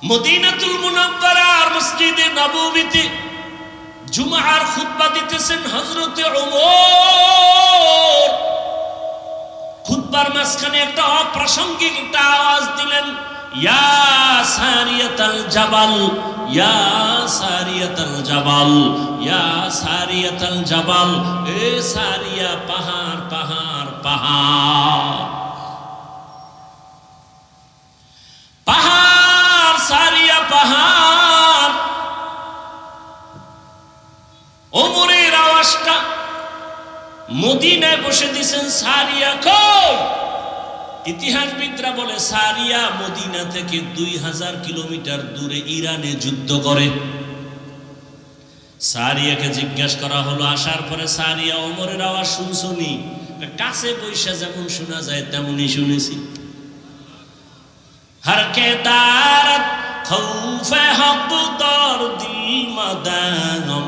মদিনাতুল মুনাওয়ারার মসজিদে নববীতে জুমার খুতবা দিতেছেন হযরতে ওমর। খুতবার মাঝখানে একটা অপ্রাসঙ্গিক একটা আওয়াজ দিলেন, ইয়া সারিয়াতাল জাবাল, ইয়া সারিয়াতাল জাবাল, ইয়া সারিয়াতাল জাবাল। এ সারিয়া, পাহাড় পাহাড় পাহাড় পাহাড়, সারিয়া পাহাড়। ওমরের আওয়াজটা মদিনায় বসে দিয়েছেন, সারিয়া কই? ইতিহাসবিদরা বলে সারিয়া মদিনা থেকে 2000 কিলোমিটার দূরে ইরানে যুদ্ধ করে। সারিয়াকে জিজ্ঞাসা করা হলো, আসার পরে সারিয়া, ওমরের আওয়াজ শুনছনি? কাছে বৈশা যেমন শোনা যায় তেমনই শুনেছি। हर के दारत खौफ हक दर दिल मदागम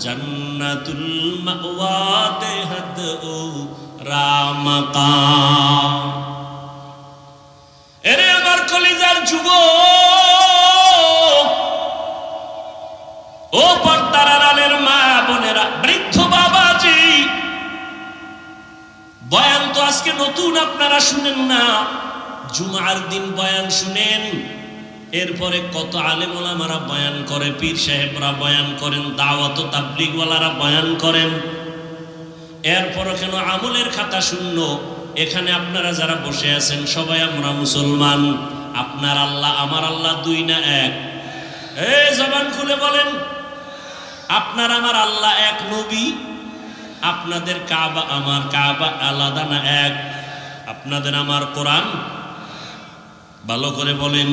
जन्नतुल मअवा देहद ओ रामका। এরে আমার কলিজার যুবক, ও পর্দার আড়ালের মা বোনেরা, বৃদ্ধ বাবাজি, বয়ান তো আজকে নতুন আপনারা শুনেন না, জুমার দিন বয়ান শুনেন। এরপরে কত আলেম ওলামারা বয়ান করে, পীর সাহেবরা বয়ান করেন, দাওয়াত ও তাবলীগ ওয়ালারা বয়ান করেন। এরপরও কেন আমলের খাতা শূন্য? এখানে আপনারা যারা বসে আছেন সবাই আমরা মুসলমান। আপনার আল্লাহ আমার আল্লাহ দুই না এক? এই জবান খুলে বলেন, আপনার আমার আল্লাহ এক? নবী আপনাদের কাবা আমার কাবা আলাদা না এক? আপনাদের আমার কোরআন ভালো করে বলেন।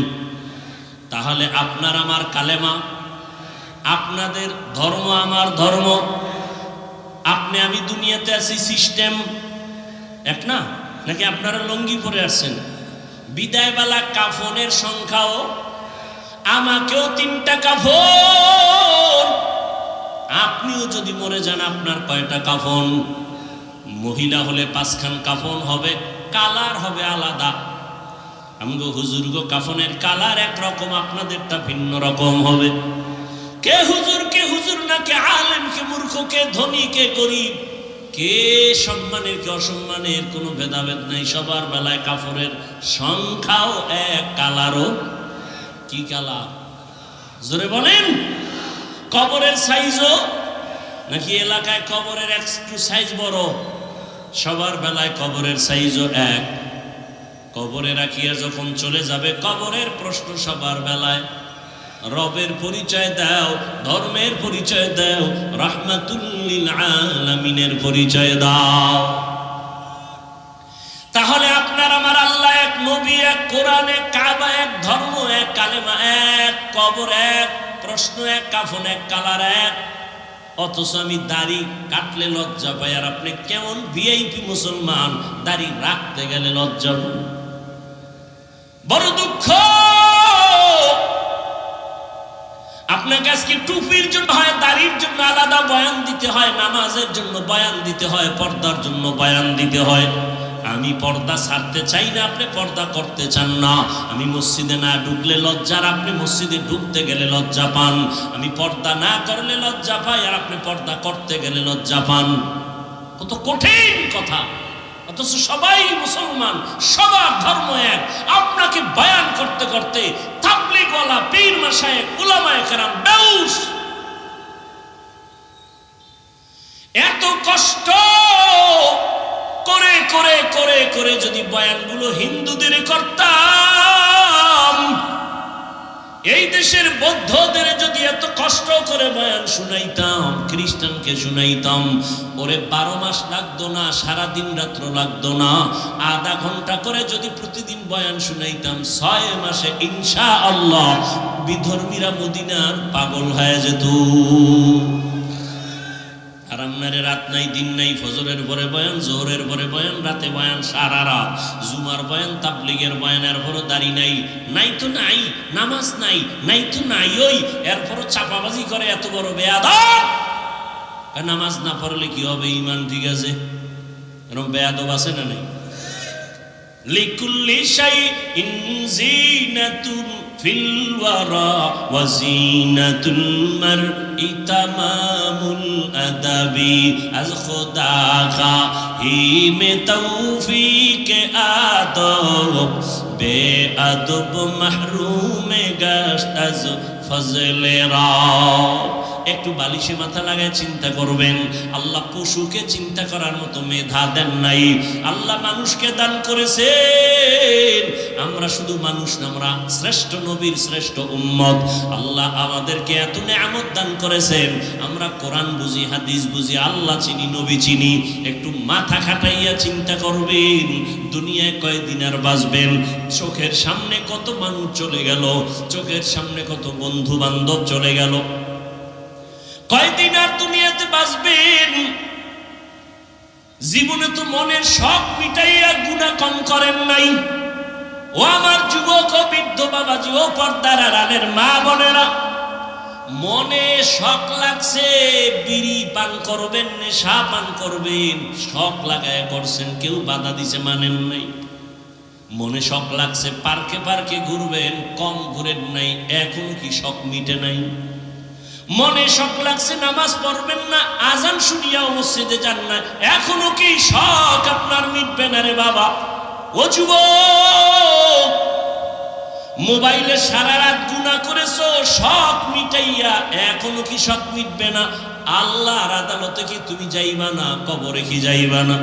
তাহলে আপনার আমার কালেমা, আপনাদের ধর্ম আমার ধর্ম, আপনি আমি দুনিয়াতে আছি সিস্টেম এক না? নাকি আপনারা লঙ্গি পরে আসছেন? বিদায়বেলা কাফনের সংখ্যাও, আমাকেও 3টা কাফন। আপনিও যদি মরে যান আপনার কয়টা কাফন? মহিলা হলে 5খান কাফন হবে, কালার হবে আলাদা। আমগো হুজুরগো কাফনের কালার একরকম, আপনাদেরটা ভিন্ন রকম হবে। কে হুজুর কে হুজুর না, কে আলেম কে মূর্খ, কে ধনী কে গরিব, কে সম্মানের কে অসম্মানের কোনো ভেদাভেদ নাই। সবার বেলায় কাফনের সংখ্যাও এক, কালারও কি কালার? জোরে বলেন। কবরের সাইজও নাকি এলাকায় কবরের একটু সাইজ বড়? সবার বেলায় কবরের সাইজও এক। কবরে রাখিয়া যখন চলে যাবে, কবরের প্রশ্ন সবার বেলায়, রবের পরিচয় দাও, ধর্মের পরিচয় দাও, রাহমাতুল লিল আলামিনের পরিচয় দাও। তাহলে আপনার আমার আল্লাহ এক, নবী এক, কোরআন এক, কাবা এক, ধর্ম এক, কালেমা এক, কবর এক, প্রশ্ন এক, কাফন এক, কালার এক। অথচ আমি দাড়ি কাটলে লজ্জা পাই, আর আপনি কেমন ভিআইপি মুসলমান, দাড়ি রাখতে গেলে লজ্জা পান। বড় দুঃখ। আপনাকে আজকে টুপির জন্য হয়, দাড়ির জন্য আলাদা বয়ান দিতে হয়, নামাজের জন্য বয়ান দিতে হয়, পর্দার জন্য বয়ান দিতে হয়। আমি পর্দা ছাড়তে চাই না, আপনি পর্দা করতে চান না। আমি মসজিদে না ঢুকলে লজ্জা, আর আপনি মসজিদে ঢুকতে গেলে লজ্জা পান। আমি পর্দা না করলে লজ্জা পাই, আর আপনি পর্দা করতে গেলে লজ্জা পান। কত কঠিন কথা। অথচ সবাই মুসলমান, সবার ধর্ম এক। আপনাকে বয়ান করতে করতে তাবলীগওয়ালা, পীর মাশায়েখ, উলামায়ে কেরাম বেউস। এত কষ্ট করে করে করে করে যদি বয়ানগুলো হিন্দুদের করতাম, এই দেশের বৌদ্ধদের যদি এত কষ্ট করে বয়ান শুনাইতাম, খ্রিস্টানকে শুনাইতাম, ওরে 12 মাস লাগতো না, সারাদিন রাত্র লাগতো না। আধা ঘন্টা করে যদি প্রতিদিন বয়ান শুনাইতাম, 6 মাসে ইনশাআল্লাহ বিধর্মীরা মদিনার পাগল হয়ে যেত। আর আপনারে রাত নাই দিন নাই, ফজরের পরে বয়ান, জোহরের পরে বয়ান, রাতে বয়ান, সারা রাত জুমার বয়ান, তাবলীগের বয়ান, এরপরও দাড়ি নাই, নাই তো নাই, নামাজ নাই, নাই তো নাই, ওই এরপরও চাপাবাজি করে। এত বড় বেয়াদব। নামাজ না পড়লে কি হবে? ঈমান ঠিক আছে, এরকম বেয়াদব আছে না নাই? লিকুল্লি শাইইন জিনাতুন ফিল ওয়ারা ওয়া জিনাতুল মারই তামামুল আদাবি আজ খোদা খাহি মে তৌফিক আদব বেআদব মাহরুম গাশত আজ ফজলে রব। একটু বালিশে মাথা লাগায় চিন্তা করবেন, আল্লাহ পশুকে চিন্তা করার মতো মেধা দেন নাই, আল্লাহ মানুষকে দান করেছেন। আমরা শুধু মানুষ না, আমরা শ্রেষ্ঠ নবীর শ্রেষ্ঠ উম্মত। আল্লাহ আমাদেরকে এত নেয়ামত দান করেছেন, আমরা কোরআন বুঝি, হাদিস বুঝি, আল্লাহ চিনি, নবী চিনি। একটু মাথা খাটাইয়া চিন্তা করবেন, দুনিয়ায় কয়দিন আর বাঁচবেন? চোখের সামনে কত মানুষ চলে গেল, চোখের সামনে কত বন্ধু বান্ধব চলে গেল, কয়দিন আর দুনিয়াতে বাঁচবেন? জীবনে তো মনের শখ মিটাইয়া গুনাহ কম করেন নাই। ও আমার যুবক ও বৃদ্ধ বাবাজি ও পর্দার আড়ালের মা বোনেরা, মনে শখ লাগছে বিড়ি পান করবেন, নেশা পান করবেন, শখ লাগায় করছেন, কেউ বাধা দিছে মানেন নাই। মনে শখ লাগছে পার্কে পার্কে ঘুরবেন, কম ঘুরেন নাই, এখনো কি শখ মিটে নাই? মনে শখ লাগছে নামাজ পড়বেন না, আজান শুনিয়াও মসজিদে যান না, এখনো কি শখ আপনার মিটবে না রে বাবা? ও যুবক, মোবাইলে সারা রাত গুনাহ করেছো, শখ মিটাইয়া এখনো কি শখ মিটবে না? আল্লাহর আদালতে কি তুমি যাইবা না? কবরে কি যাইবা না?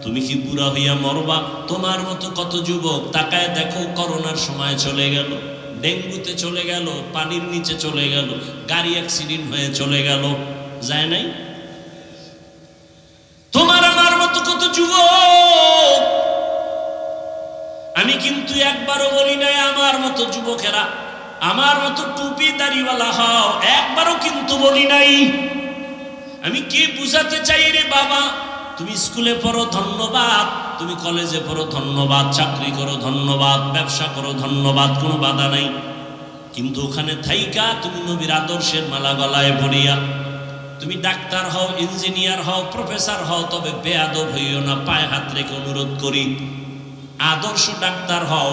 তুমি কি বুড়া হইয়া মরবা? তোমার মতো কত যুবক তাকায় দেখো, করোনার সময় চলে গেল, ডেঙ্গুতে চলে গেল, পানির নিচে চলে গেল, গাড়ি অ্যাক্সিডেন্ট হয়ে চলে গেল, যায় নাই? তোমার আমার মতো কত যুবক। আমি কিন্তু একবারও বলি নাই আমার মতো যুবকেরা, আমার মতো টুপি দাড়িওয়ালা হও, একবারও কিন্তু বলি নাই। আমি কি বুঝাতে চাই রে বাবা? তুমি স্কুলে পড়ো ধন্যবাদ, তুমি কলেজে পড়ো ধন্যবাদ, চাকরি করো ধন্যবাদ, ব্যবসা করো ধন্যবাদ, কোনো বাধা নাই। কিন্তু ওখানে থাইকা তুমি নবীর আদর্শের মালা গলায় পড়িয়া তুমি ডাক্তার হও, ইঞ্জিনিয়ার হও, প্রফেসর হও, তবে বেয়াদব হইও না, পায়ে হাত রেখে অনুরোধ করি। আদর্শ ডাক্তার হও,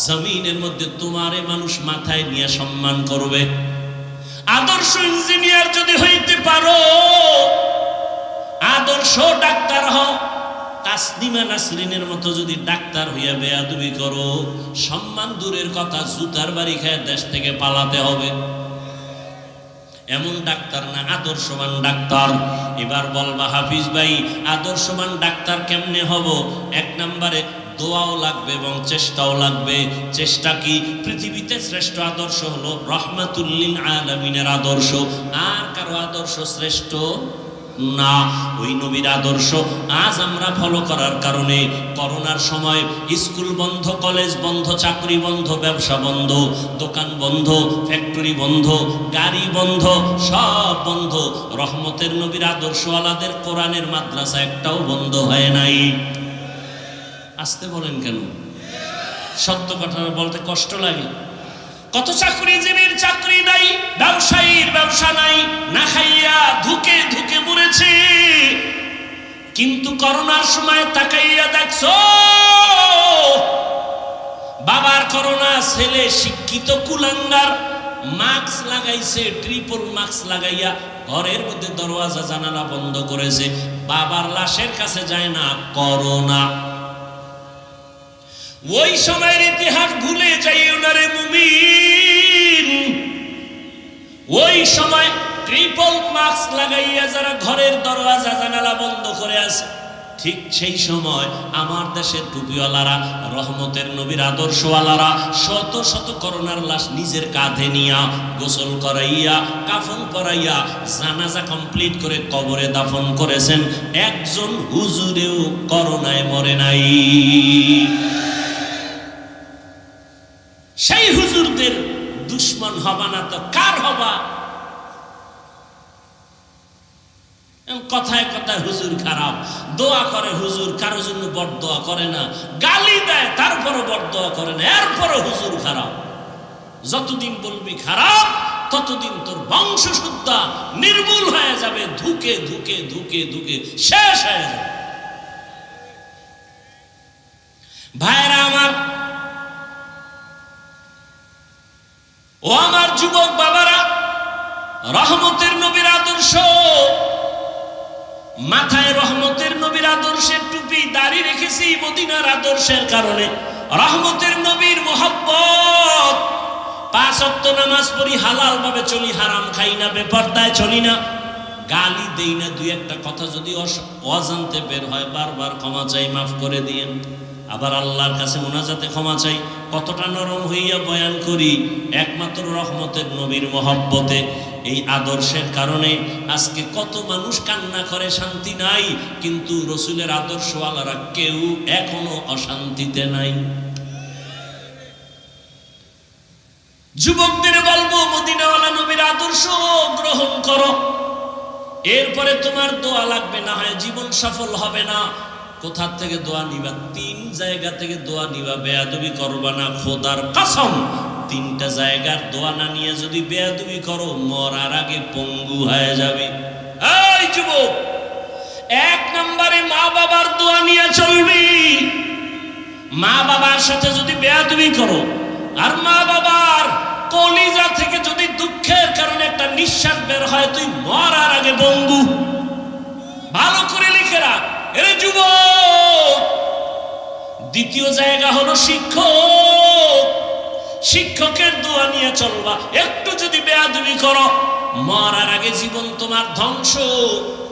জমিনের মধ্যে তোমারে মানুষ মাথায় নিয়ে সম্মান করবে। আদর্শ ইঞ্জিনিয়ার যদি হইতে পারো, আদর্শ ডাক্তার হও, তাসনিমা নাসরিনের মতো যদি ডাক্তার হইয়া বেয়াদবি করো, সম্মান দূরের কথা, জুতার বাড়ি খায় দেশ থেকে পালাতে হবে। এমন ডাক্তার না, আদর্শবান ডাক্তার। এবার বলবা হাফিজ ভাই আদর্শবান ডাক্তার কেমনে হব? এক নম্বরে দোয়াও লাগবে এবং চেষ্টাও লাগবে। চেষ্টা কি? পৃথিবীতে শ্রেষ্ঠ আদর্শ হলো রহমাতুল লিল আলামিনের আদর্শ, আর কারো আদর্শ শ্রেষ্ঠ না। ওই নবীর আদর্শ আজ আমরা ফলো করার কারণে করোনার সময় স্কুল বন্ধ, কলেজ বন্ধ, চাকরি বন্ধ, ব্যবসা বন্ধ, দোকান বন্ধ, ফ্যাক্টরি বন্ধ, গাড়ি বন্ধ, সব বন্ধ। রহমতের নবীর আদর্শওয়ালাদের কোরআনের মাদ্রাসা একটাও বন্ধ হয় নাই। আসতে বলেন কেন? সত্য কথা বলতে কষ্ট লাগে। কত চাকরিজীবীর চাকরি নাই, ব্যবসায়ীর ব্যবসা নাই, না খাইয়া ধুকে ধুকে মরেছে। কিন্তু করোনার সময় তাকাইয়া দেখছো, বাবার করোনা, ছেলে শিক্ষিত কুলাঙ্গার, মাস্ক লাগাইছে, ট্রিপল মাস্ক লাগাইয়া ঘরের মধ্যে দরওয়াজা জানালা বন্ধ করেছে, বাবার লাশের কাছে যায় না। করোনা। ওই সময়ের ইতিহাস ভুলে যাইও না রে মুমিন। ওই সময় ট্রিপল মাস্ক লাগাইয়া যারা ঘরের দরওয়াজা জানালা বন্ধ করে আছে, ঠিক সেই সময় আমার দেশের টুপিওয়ালারা, রহমতের নবীর আদর্শওয়ালারা শত শত করোনার লাশ নিজের কাঁধে নিয়া গোসল করাইয়া, কাফন পরাইয়া, জানাজা কমপ্লিট করে কবরে দাফন করেছেন। একজন হুজুরেও করোনায় মরে নাই। সেই হুজুরদের দুশ্মন হবা না তো কার হবা? কথায় কথায় হুজুর খারাপ, দোয়া করে হুজুর, কারো জন্য বড়দোয়া করে না, গালি দেয় তারপরও বড়দোয়া করে না, এরপরও হুজুর খারাপ। যতদিন বলবি খারাপ, ততদিন তোর বংশ শুদ্ধা নির্মূল হয়ে যাবে, ধুকে ধুকে ধুকে ধুকে শেষ হয়ে যাবে। ভাইরা আমার, ও আমার যুবক বাবারা, রহমতের নবীর আদর্শ, মাথায় রহমতের নবীর আদর্শের টুপি দাড়ি রেখেছি মদিনার আদর্শের কারণে। রহমতের নবীর মোহাব্বত, 5 ওয়াক্ত নামাজ পড়ি, হালাল ভাবে চলি, হারাম খাই না, বেপরদায় চলি না, গালি দেই না। দুই একটা কথা যদি অজান্তে বের হয় বারবার ক্ষমা চাই, মাফ করে দিয়েন। আবার আল্লাহর কাছে মুনাজাতে ক্ষমা চাই। কতটা নরম হইয়া বয়ান করি, একমাত্র রহমতের নবীর মোহাব্বতে। এই আদর্শের কারণে আজকে কত মানুষ কান্না করে, শান্তি নাই, কিন্তু রসুলের আদর্শওয়ালারা কেউ এখনো অশান্তিতে নাই। যুবকদের বলবো, মদিনাওয়ালা নবীর আদর্শ গ্রহণ করো, এরপরে তোমার দোয়া লাগবে না, হয় জীবন সফল হবে না। কোথা থেকে দোয়া নিবা? 3 জায়গা থেকে দোয়া নিবা। বেয়াদবি করবা না, খোদার কসম। 3টা জায়গার দোয়া না নিয়ে যদি বেয়াদবি করো, মরার আগে পঙ্গু হয়ে যাবে। এই যুবক, 1 নম্বরে মা বাবার দোয়া নিয়ে চলবি। মা বাবার সাথে যদি বেয়াদবি করো, আর মা বাবার কলিজা থেকে যদি দুঃখের কারণে একটা নিঃশ্বাস বের হয়, তুই মরার আগে পঙ্গু। ভালো করে লিখে রাখ এরে যুবক। দ্বিতীয় জায়গা হলো শিক্ষক। শিক্ষকের দোয়া নিয়ে চলবা। একটু যদি বেয়াদবি করো, মরার আগে জীবন তোমার ধ্বংস।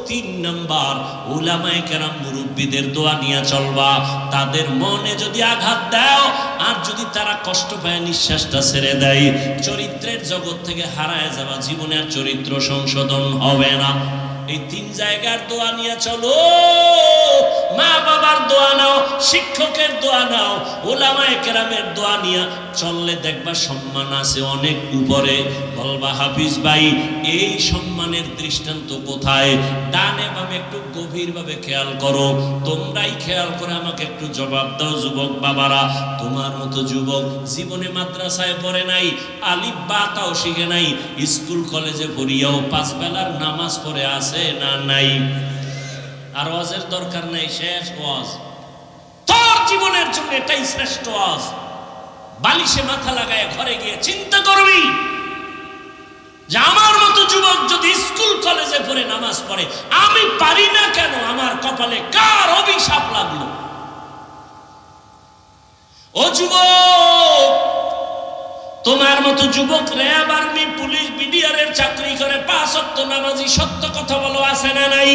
3 নাম্বার, উলামায়ে কেরাম মুরব্বীদের দোয়া নিয়ে চলবা। তাদের মনে যদি আঘাত দাও, আর যদি তারা কষ্ট পায়, নিঃশ্বাসটা ছেড়ে দেয়, চরিত্রের জগৎ থেকে হারায় যাবা, জীবনের চরিত্র সংশোধন হবে না। এই 3 জায়গার দোয়া নিয়ে চলো। মা বাবার দোয়া নাও, শিক্ষকের দোয়া নাও, উলামায়ে কেরামের দোয়া নিয়ে চললে দেখবা সম্মান আছে অনেক উপরে। বলবা, হাফিজ ভাই, এই সম্মানের দৃষ্টান্ত কোথায়? ডানে বামে একটু গভীরভাবে খেয়াল করো। তোমরাই খেয়াল করে আমাকে একটু জবাব দাও যুবক বাবারা। তোমার মতো যুবক জীবনে মাদ্রাসায় পড়ে নাই, আলিফ বা তাও শিখে নাই, স্কুল কলেজে পড়িয়াও 5 বেলার নামাজ পড়ে আছে না নাই? আর ওয়াজের দরকার নাই, শেষ ওয়াজ। তোর জীবনের জন্য এটাই শ্রেষ্ঠ ওয়াজ। বালিশে মাথা লাগায় ঘরে গিয়ে চিন্তা করবি যে আমার মতো যুবক যদি স্কুল কলেজে পড়ে নামাজ পড়ে, আমি পারি না কেন? আমার কপালে কার অভিশাপ লাগলো? ও যুবক, তোমার মতো যুবক র্যাব, আর্মি, পুলিশ, বিডিআরের চাকরি করে, 5 ওয়াক্ত নামাজি, সত্য কথা বলো, আছে না নাই?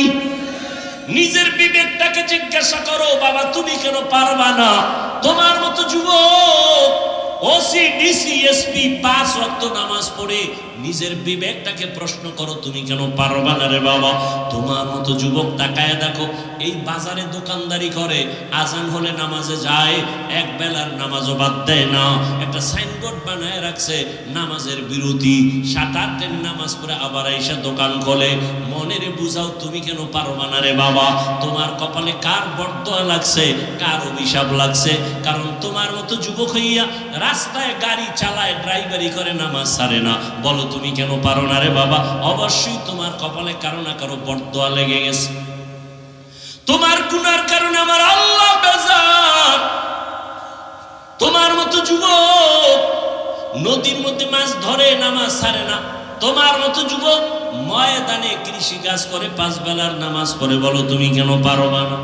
নিজের বিবেকটাকে জিজ্ঞাসা করো, বাবা তুমি কেন পারবা না? তোমার মতো যুবক ওসি, ডিসি, এসপি 5 ওয়াক্ত নামাজ পড়ে, নিজের বিবেকটাকে প্রশ্ন করো, তুমি কেন পারবা না রে বাবা? তোমার মতো যুবক তাকায় দেখো, এই বাজারে দোকানদারি করে, আজান হলে নামাজে যায়, 1 বেলার নামাজও বাদ দেয় না। একটা সাইনবোর্ড বানায় রাখছে, নামাজের বিরতি, 7-8 টেনে নামাজ পড়ে আবার এসে দোকান খোলে। মনেরে বুঝাও, তুমি কেন পারবা না রে বাবা? তোমার কপালে কার বরদোয়া লাগছে, কার অভিশাপ লাগছে? কারণ তোমার মতো যুবক হইয়া রাস্তায় গাড়ি চালায়, ড্রাইভারি করে, নামাজ ছাড়ে না। বলো তুমি কেন পারো না রে বাবা? অবশ্যই তোমার কপালে কারো না কারো বরদোয়া লেগে গেছে। তোমার গুনার কারণে আমার আল্লাহ বেজার। তোমার মতো যুবক নদীর মধ্যে মাছ ধরে, নামাজ ছাড়ে না। তোমার মতো যুবক ময়দানে কৃষি কাজ করে, 5 বেলার নামাজ পড়ে। বলো তুমি কেন পারবা না?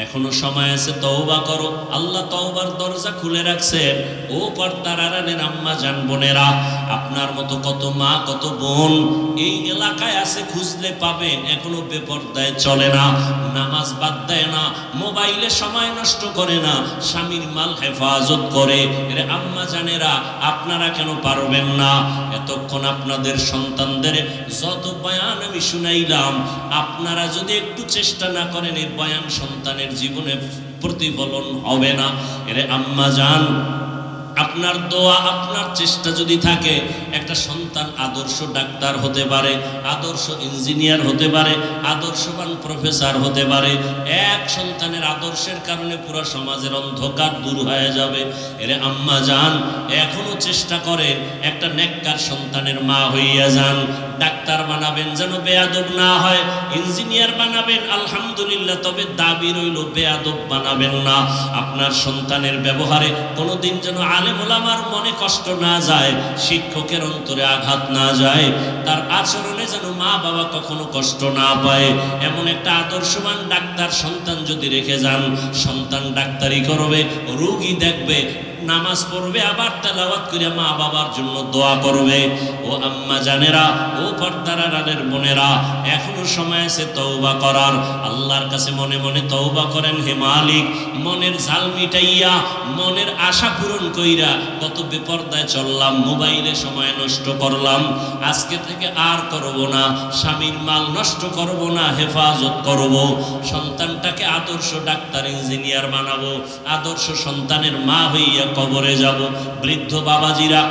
এখনো সময় আছে, তওবা করো। আল্লাহ তওবার দরজা খুলে রাখছেন। ও পর্দার আড়ালের আম্মা জান বোনেরা, আপনার মতো কত মা, কত বোন এই এলাকায় আছে, খুঁজলে পাবেন। এখনো বেপর্দায় চলে না, নামাজ বাদ দেয় না, মোবাইলে সময় নষ্ট করে না, স্বামীর মাল হেফাজত করে। এর আম্মা জানেরা, আপনারা কেন পারবেন না? এতক্ষণ আপনাদের সন্তানদের যত বয়ান আমি শুনাইলাম, আপনারা যদি একটু চেষ্টা না করেন, এই বয়ান সন্তানের জীবনে প্রতিফলন হবে না। এরে আম্মা জান, আপনার দোয়া, আপনার চেষ্টা যদি থাকে, একটা সন্তান আদর্শ ডাক্তার হতে পারে, আদর্শ ইঞ্জিনিয়ার হতে পারে, আদর্শবান প্রফেসর হতে পারে। এক সন্তানের আদর্শের কারণে পুরো সমাজের অন্ধকার দূর হয়ে যাবে। এরে আম্মা জান, এখনো চেষ্টা করেন, একটা নেককার সন্তানের মা হইয়া যান। ডাক্তার বানাবেন যেন বেয়াদব না হয়, ইঞ্জিনিয়ার বানাবেন আলহামদুলিল্লাহ, তবে দাবি রইল বেয়াদব বানাবেন না। আপনার সন্তানের ব্যবহারে কোনোদিন যেন আলেম ওলামার মনে কষ্ট না যায়, শিক্ষকের অন্তরে আঘাত না যায়, তার আচরণে যেন মা বাবা কখনো কষ্ট না পায়, এমন একটা আদর্শবান ডাক্তার সন্তান যদি রেখে যান, সন্তান ডাক্তারি করবে, রোগী দেখবে, নামাজ পড়বে, আবার তেলাওয়াত করে মা বাবার জন্য দোয়া করবে। ও আম্মা জানেরা, ও পর্দার আড়ালের বোনেরা, এখনো সময় আছে তওবা করার। আল্লাহর কাছে মনে মনে তওবা করেন, হে মালিক, মনের জাল মিটাইয়া, মনের আশা পূরণ কইরা কত বেপরদায় চললাম, মোবাইলে সময় নষ্ট করলাম, আজকে থেকে আর করব না, স্বামীর মাল নষ্ট করব না, হেফাজত করব, সন্তানটাকে আদর্শ ডাক্তার ইঞ্জিনিয়ার বানাবো, আদর্শ সন্তানের মা হইয়া কবরে যাব। বৃদ্ধ বাবাজিরা,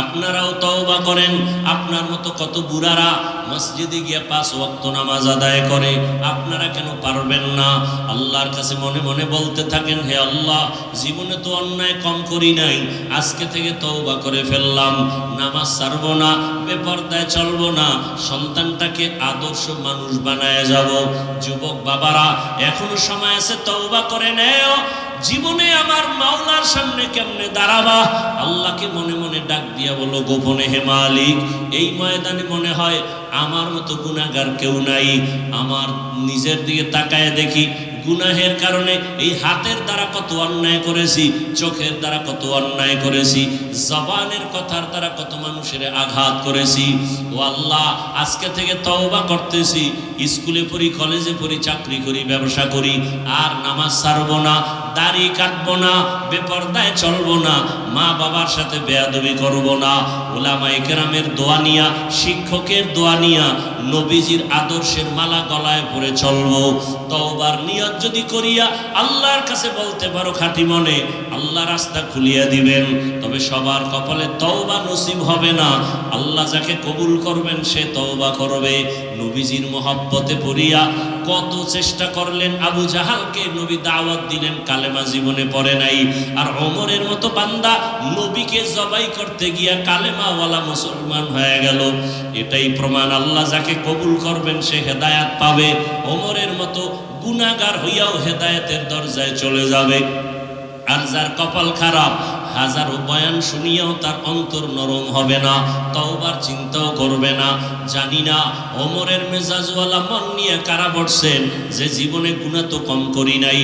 আপনারাও তওবা করেন। আপনার মতো কত বুড়ারা মসজিদে গিয়ে 5 ওয়াক্ত নামাজ আদায় করে, আপনারা কেন পারবেন না? আল্লাহর কাছে মনে মনে বলতে থাকেন, হে আল্লাহ, জীবনে তো অন্যায় কম করি নাই, আজকে থেকে তওবা করে ফেললাম, নামাজ ছাড়বো না, বেপরদায় চলবো না, সন্তানটাকে আদর্শ মানুষ বানায় যাব। যুবক বাবারা, এখনো সময় আছে, তওবা করে নেও। জীবনে আমার মাওলার সামনে কেমনে দাঁড়াবা? আল্লাহকে মনে মনে ডাক দিয়া বলো গোপনে, হে মালিক, এই ময়দানে মনে হয় আমার মতো গুনাহগার কেউ নাই। আমার নিজের দিকে তাকায় দেখি, গুনাহের কারণে এই হাতের দ্বারা কত অন্যায় করেছি, চোখের দ্বারা কত অন্যায় করেছি, জবানের কথার দ্বারা কত মানুষের আঘাত করেছি। ও আল্লাহ, আজকে থেকে তওবা করতেছি, স্কুলে পড়ি, কলেজে পড়ি, চাকরি করি, ব্যবসা করি, আর নামাজ ছাড়বো না, দাড়ি কাটবো না, বেপরদায় চলবো না, মা বাবার সাথে বেয়াদবি করবো না, উলামায়ে কেরামের দোয়া নিয়া, শিক্ষকের দোয়া নিয়া, নবীজির আদর্শের মালা গলায় পরে চলবো। তওবার নিয়ত যদি করিয়া আল্লাহর কাছে বলতে পারো খাঁটি মনে, আল্লাহ রাস্তা খুলিয়া দিবেন। তবে সবার কপালে তওবা নসিব হবে না। আল্লাহ যাকে কবুল করবেন সে তওবা করবে। নবীজির মহব্বতে পড়িয়া কত চেষ্টা করলেন, আবু জাহালকে নবী দাওয়াত দিলেন, কালেমা জীবনে পড়ে নাই। আর ওমরের মতো বান্দা নবীকে জবাই করতে গিয়া কালেমাওয়ালা মুসলমান হয়ে গেল। এটাই প্রমাণ, আল্লাহ যাকে কবুল করবেন সে হেদায়াত পাবে। ওমরের মতো গুনাহগার হইয়াও হেদায়েতের দরজায় চলে যাবে। আর যার কপাল খারাপ, হাজারো বয়ান শুনিয়াও তার অন্তর নরম হবে না, তওবার চিন্তাও করবে না। জানি না ওমরের মেজাজওয়ালা মন নিয়ে কারা বসছেন, যে জীবনে গুনাহ তো কম করি নাই,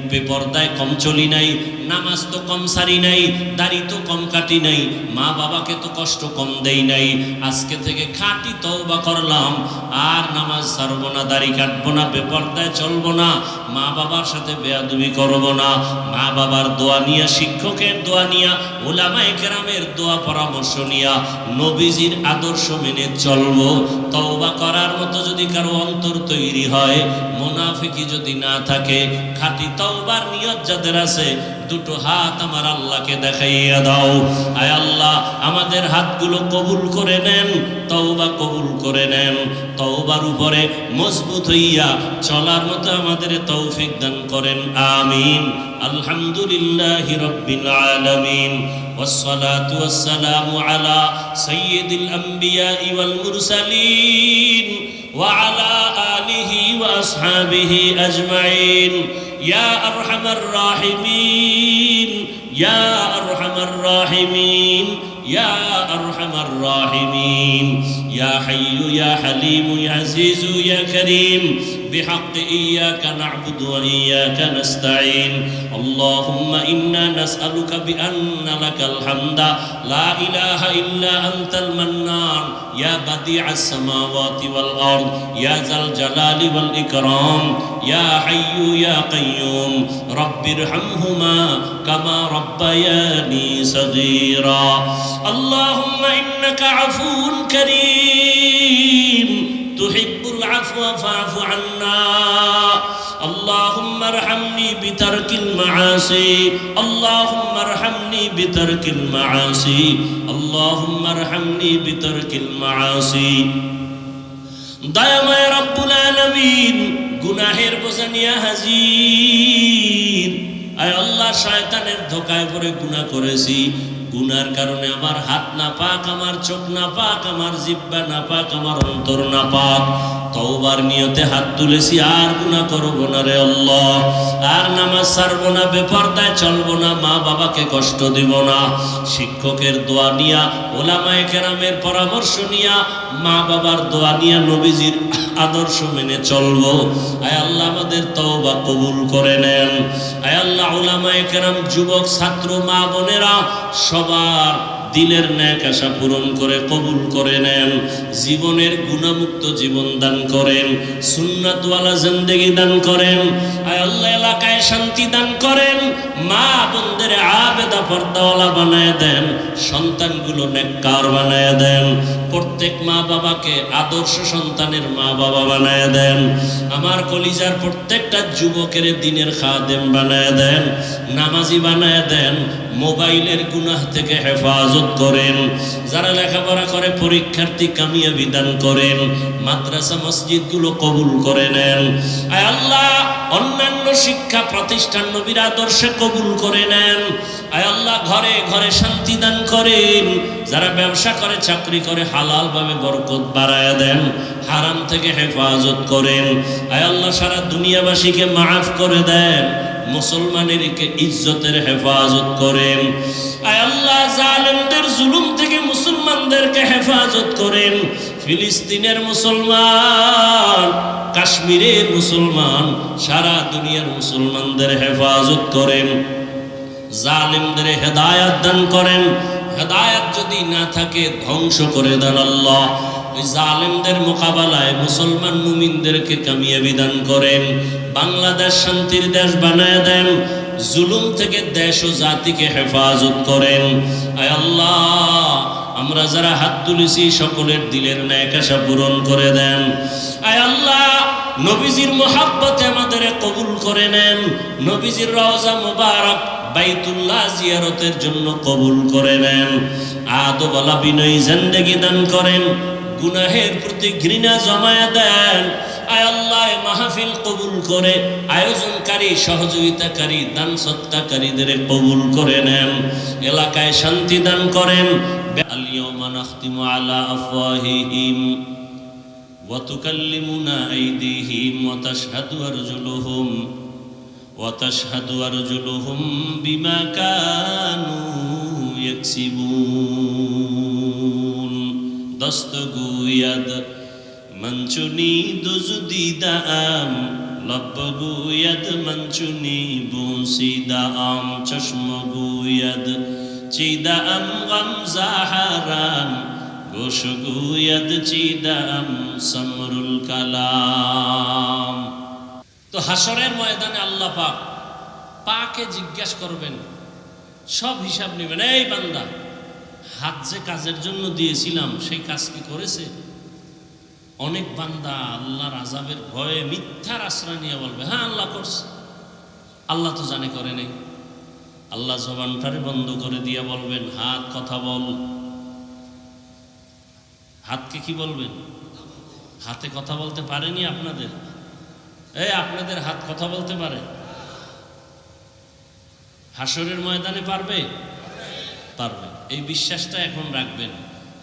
বেপরদায় কম চলি নাই, নামাজ তো কম সারি নাই, দাড়ি তো কম কাটি নাই, মা বাবাকে তো কষ্ট কম দেই নাই, আজকে থেকে খাঁটি তওবা করলাম, আর নামাজ ছাড়বো না, দাড়ি কাটবো না, বেপরদায় চলবো না, মা বাবার সাথে বেয়াদবি করবো না। মা বাবার দোয়া নিয়া, শিক্ষকের দোয়া নিয়া, উলামায়ে কেরামের দোয়া পরামর্শ নিয়া, নবীজির আদর্শ মেনে চলবো। তওবা করার মতো যদি কারো অন্তর তৈরি হয়, মুনাফিকি যদি না থাকে, খাঁটি তওবার নিয়ত যাদের আছে, দুটো হাত আমার আল্লাহকে দেখাইয়া দাও। আয় আল্লাহ, আমাদের হাতগুলো কবুল করে নেন, তওবা কবুল করে নেন। তওবার উপরে মজবুত হইয়া চলার মতো আমাদের তৌফিক দান করেন, আমিন। আলহামদুলিল্লাহি রাব্বিল আলামিন, ওয়াসসালাতু ওয়াসসালামু আলা সাইয়্যিদিল আমবিয়াই ওয়াল মুরসালিন ওয়া আলা আলিহি ওয়া আসহাবিহি আজমাইন। ইয়া আরহামার রাহিমিন, ইয়া আরহামার রাহিমিন, ইয়া আরহামার রাহিমিন, ইয়া হাইয়্যু ইয়া হালিমু ইয়া আজিজু ইয়া কারীম, بحق إياك نعبد وإياك نستعين. اللهم إنا نسألك بأن لك الحمد لا إله إلا أنت المنان، يا بديع السماوات والأرض، يا ذا الجلال والإكرام، يا حي يا قيوم، رب ارحمهما كما ربياني صغيرا. اللهم إنك عفو كريم تحب العفو فاعف عنا. اللهم ارحمني بترك المعاصي، اللهم ارحمني بترك المعاصي، اللهم ارحمني بترك المعاصي. দয়াময় রব্বুল আলামিন, গুনাহের বোঝা নিয়ে হাজির। আয় আল্লাহ, শয়তানের ধোঁকায় পড়ে গুনাহ করেছি, গুনার কারণে আমার হাত নাপাক, আমার চোখ নাপাক, আমার জিহ্বা নাপাক, আমার অন্তর নাপাক। তওবার নিয়তে হাত তুলেছি, আর গুনাহ করব না রে আল্লাহ, আর নামাজ ছাড়ব না, বেপরদায় চলব না, মা বাবাকে কষ্ট দিব না। শিক্ষকের দোয়া নিয়া, ওলামায়ে কেরামের পরামর্শ নিয়া, মা বাবার দোয়া নিয়া, নবীজির আদর্শ মেনে চলব। আয় আল্লাহ আমাদের তওবা কবুল করে নেন। আয় আল্লাহ ওলামায়ে কেরাম, যুবক, ছাত্র, মা বোনেরা সবার দিলের ন্যাক আশা পূরণ করে কবুল করে নেন। জীবনের গুনাহমুক্ত জীবন দান করেন, সুন্নাতওয়ালা জিন্দেগি দান করেন। আয় আল্লাহ এলাকায় শান্তি দান করেন, মা বোনদের আবেদা পর্দাওয়ালা বানায় দেন, সন্তানগুলো নেককার বানায় দেন। প্রত্যেক মা বাবাকে আদর্শ সন্তানের মা বাবা বানায় দেন। আমার কলিজার প্রত্যেকটা যুবকের দিনের খাদেম বানায় দেন, নামাজি বানায় দেন। মোবাইলের গুনাহ থেকে হেফাজত করেন। যারা লেখাপড়া করে পরীক্ষার্থী কামিয়াবি দান করেন। মাদ্রাসা মসজিদগুলো কবুল করে নেন। আয় আল্লাহ অন্যান্য শিক্ষা প্রতিষ্ঠান নবীর আদর্শে কবুল করে নেন। আয় আল্লাহ ঘরে ঘরে শান্তি দান করেন। যারা ব্যবসা করে, চাকরি করে, হালাল ভাবে বরকত বাড়ায় দেন, হারাম থেকে হেফাজত করেন। আয় আল্লাহ সারা দুনিয়াবাসীকে মাফ করে দেন, মুসলমানেরকে ইজ্জতের হেফাজত করেন। আয় আল্লাহ জালেমদের জুলুম থেকে মুসলমানদেরকে হেফাজত করেন। ফিলিস্তিনের মুসলমান, কাশ্মীরের মুসলমান, সারা দুনিয়ার মুসলমানদের হেফাজত করেন। জালেমদের হেদায়াত দান করেন। হেদায়াত যদি না থাকে ধ্বংস করে দেন আল্লাহ। ওই জালেমদের মোকাবেলায় মুসলমান মুমিনদেরকে কামিয়াবি দান করেন। বাংলাদেশ শান্তির দেশ বানায় দেন। জুলুম থেকে দেশ ও জাতিকে হেফাজত করেন। আয় আল্লাহ আমরা যারা হাত তুলেছি সকলের দিলের ন্যাক আশা পূরণ করে দেন। আয় আল্লাহ নবীজির মোহাব্বতে আমাদের কবুল করে নেন। নবীজির রওজা মুবারক বাইতুল্লাহ জিয়ারতের জন্য কবুল করে নেন। আদবওয়ালা বিনয়ী জিন্দেগি দান করেন। গুনাহের প্রতি ঘৃণা জমায়া দেন। আয় আল্লাহ মাহফিল কবুল করে আয়োজনকারী, সহযোগিতাকারী, দান সৎকারীদের কবুল করে নেন। এলাকায় শান্তি দান করেন। আল-ইয়াওমা নাখতিমু আলা আফওয়াহিহিম ওয়া তুকাল্লিমুনা আইদিহিম ওয়া তাশহাদু আরজুলুহুম বিমা কানু ইয়াকসিবুন। দস্তগুয়াদ মঞ্চুনি দুজদিদাম, লব্বগুয়াদ মঞ্চুনি বুসিদাম, চশমগুয়াদ চিদাম গামজাহারান, গোশগুয়াদ চিদাম সমরুল কালাম। তো হাসরের ময়দানে আল্লাহ পাক পাকে জিজ্ঞাসা করবেন, সব হিসাব নেবেন। এই বান্দা, হাত যে কাজের জন্য দিয়েছিলাম সেই কাজ কি করেছে? অনেক বান্দা আল্লাহর আযাবের ভয়ে মিথ্যার আশ্রয় নিয়ে বলবে, হ্যাঁ আল্লাহ করছে। আল্লাহ তো জানে করে নেই। আল্লাহ জবানটারে বন্ধ করে দিয়ে বলবেন, হাত কথা বল। হাতকে কি বলবেন? হাতে কথা বলতে পারেনি আপনাদের? আপনাদের হাত কথা বলতে পারে? হাসরের ময়দানে পারবে? পারবে। এই বিশ্বাসটা এখন রাখবেন।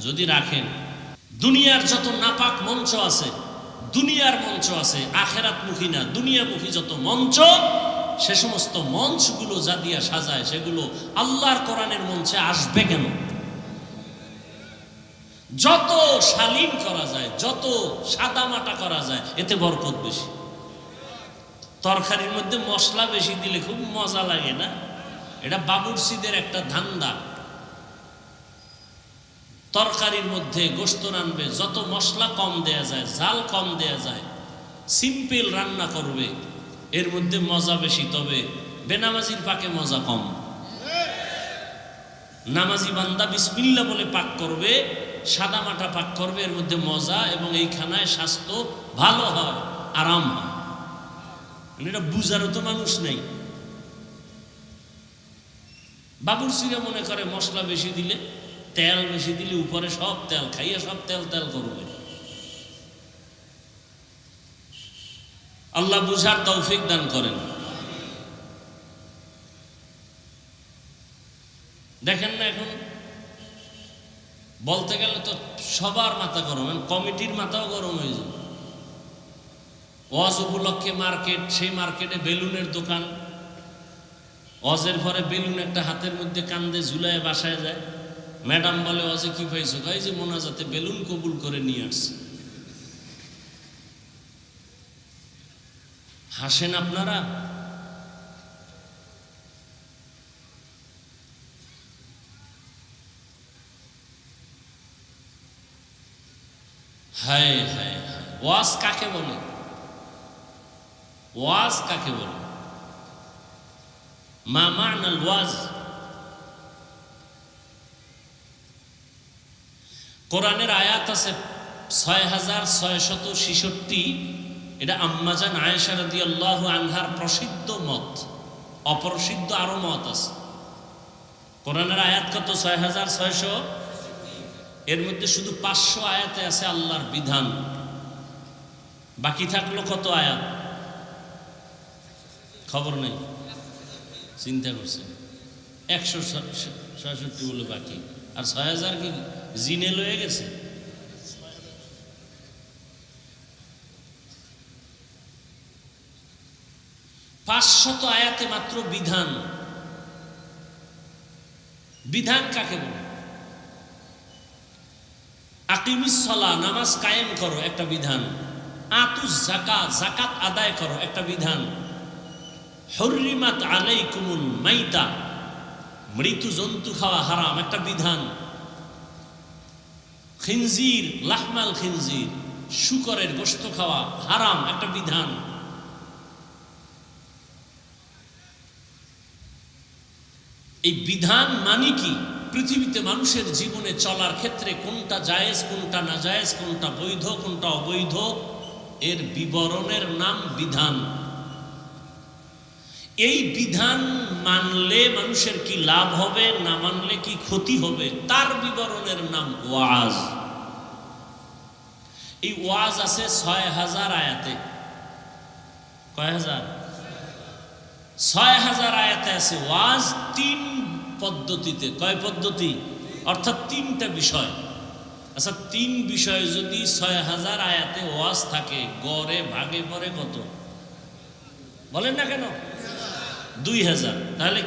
যদি রাখেন, দুনিয়ার যত নাপাক মঞ্চ আছে, দুনিয়ার মঞ্চ আছে, আখেরাতমুখী না দুনিয়ামুখী যত মঞ্চ, সে সমস্ত মঞ্চগুলো যা দিয়া সাজায় সেগুলো আল্লাহর কোরআনের মঞ্চে আসবে কেন? যত শালীন করা যায়, যত সাদামাটা করা যায়, এতে বরকত বেশি। তরকারির মধ্যে মশলা বেশি দিলে খুব মজা লাগে না? এটা বাবুর্চিদের একটা ধান্দা। তরকারির মধ্যে গোশত রানবে, যত মশলা কম দেয়া যায়, ঝাল কম দেয়া যায়, সিম্পল রান্না করবে, এর মধ্যে মজা বেশি। তবে বেনামাজির পাকে মজা কম। নামাজি বান্দা বিসমিল্লাহ বলে পাক করবে, সাদা মাটা পাক করবে, এর মধ্যে মজা এবং এই খানায় স্বাস্থ্য ভালো হয়, আরাম হয়। এটা বুঝারও তো মানুষ নেই। বাবুর্চিরা মনে করে মশলা বেশি দিলে, তেল বেশি দিলে উপরে সব তেল খাইয়া সব তেল তেল করবে। আল্লাহ বুঝার তৌফিক দান করেন। দেখেন না এখন বলতে গেলে তো সবার মাথা গরম, কমিটির মাথাও গরম হয়ে যায়। ওয়াজ উপলক্ষে মার্কেট, সেই মার্কেটে বেলুনের দোকান, ওয়াজের পরে বেলুন একটা হাতের মধ্যে কান্দে ঝুলায় বাসায় যায়। ম্যাডাম বলে ওয়াজে কি পাইছো? এই যে মোনাজাতে বেলুন কবুল করে নিয়ে আসছে। হাসেন আপনারা? হায় হায় হায়, ওয়াজ কাকে বলে? ওয়াজ কাকে বলে? মা মা'নাল ওয়াজ? কোরআনের আয়াত আছে 6666। এটা আম্মাজান আয়েশা রাদিয়াল্লাহু আনহার প্রসিদ্ধ মত, অপ্রসিদ্ধ আরো মত আছে। কোরআনের আয়াত কত? 6600। এর মধ্যে শুধু 500 আয়াতে আছে আল্লাহর বিধান। বাকি থাকলো কত আয়াত? খবর নেই, চিন্তা করছে 166 বলে বাকি, আর 6000 কি জিনে লয়ে গেছে? পাঁচশত আয়াতে মাত্র বিধান। বিধান কাকে বলে? আকিমিস সালাহ, নামাজ কায়েম করো, একটা বিধান। আতুজ যাকাত, যাকাত আদায় করো, একটা বিধান। হুররিমাত আলাইকুমুল মাইতা, মৃত জন্তু খাওয়া হারাম, একটা বিধান। খিনজির, লাহমাল খিনজির, শূকরের গোশত খাওয়া হারাম, একটা বিধান। এই বিধান মানে কি? পৃথিবীতে মানুষের জীবনে চলার ক্ষেত্রে কোনটা জায়েজ, কোনটা না জায়েজ, কোনটা বৈধ, কোনটা অবৈধ, এর বিবরণের নাম বিধান। এই বিধান মানলে মানুষের কি লাভ হবে, না মানলে কি ক্ষতি হবে, তার বিবরণের নাম ওয়াজ। এই ওয়াজ আছে 6000 আয়াতে। কয় হাজার? 6000 আয়াতে আছে ওয়াজ, 3 পদ্ধতিতে। কয় পদ্ধতি? অর্থাৎ 3টা বিষয়। আচ্ছা, 3 বিষয় যদি 6000 আয়াতে ওয়াজ থাকে, গড়ে ভাগে পড়ে কত? বলেন না কেন? 2000। তাহলে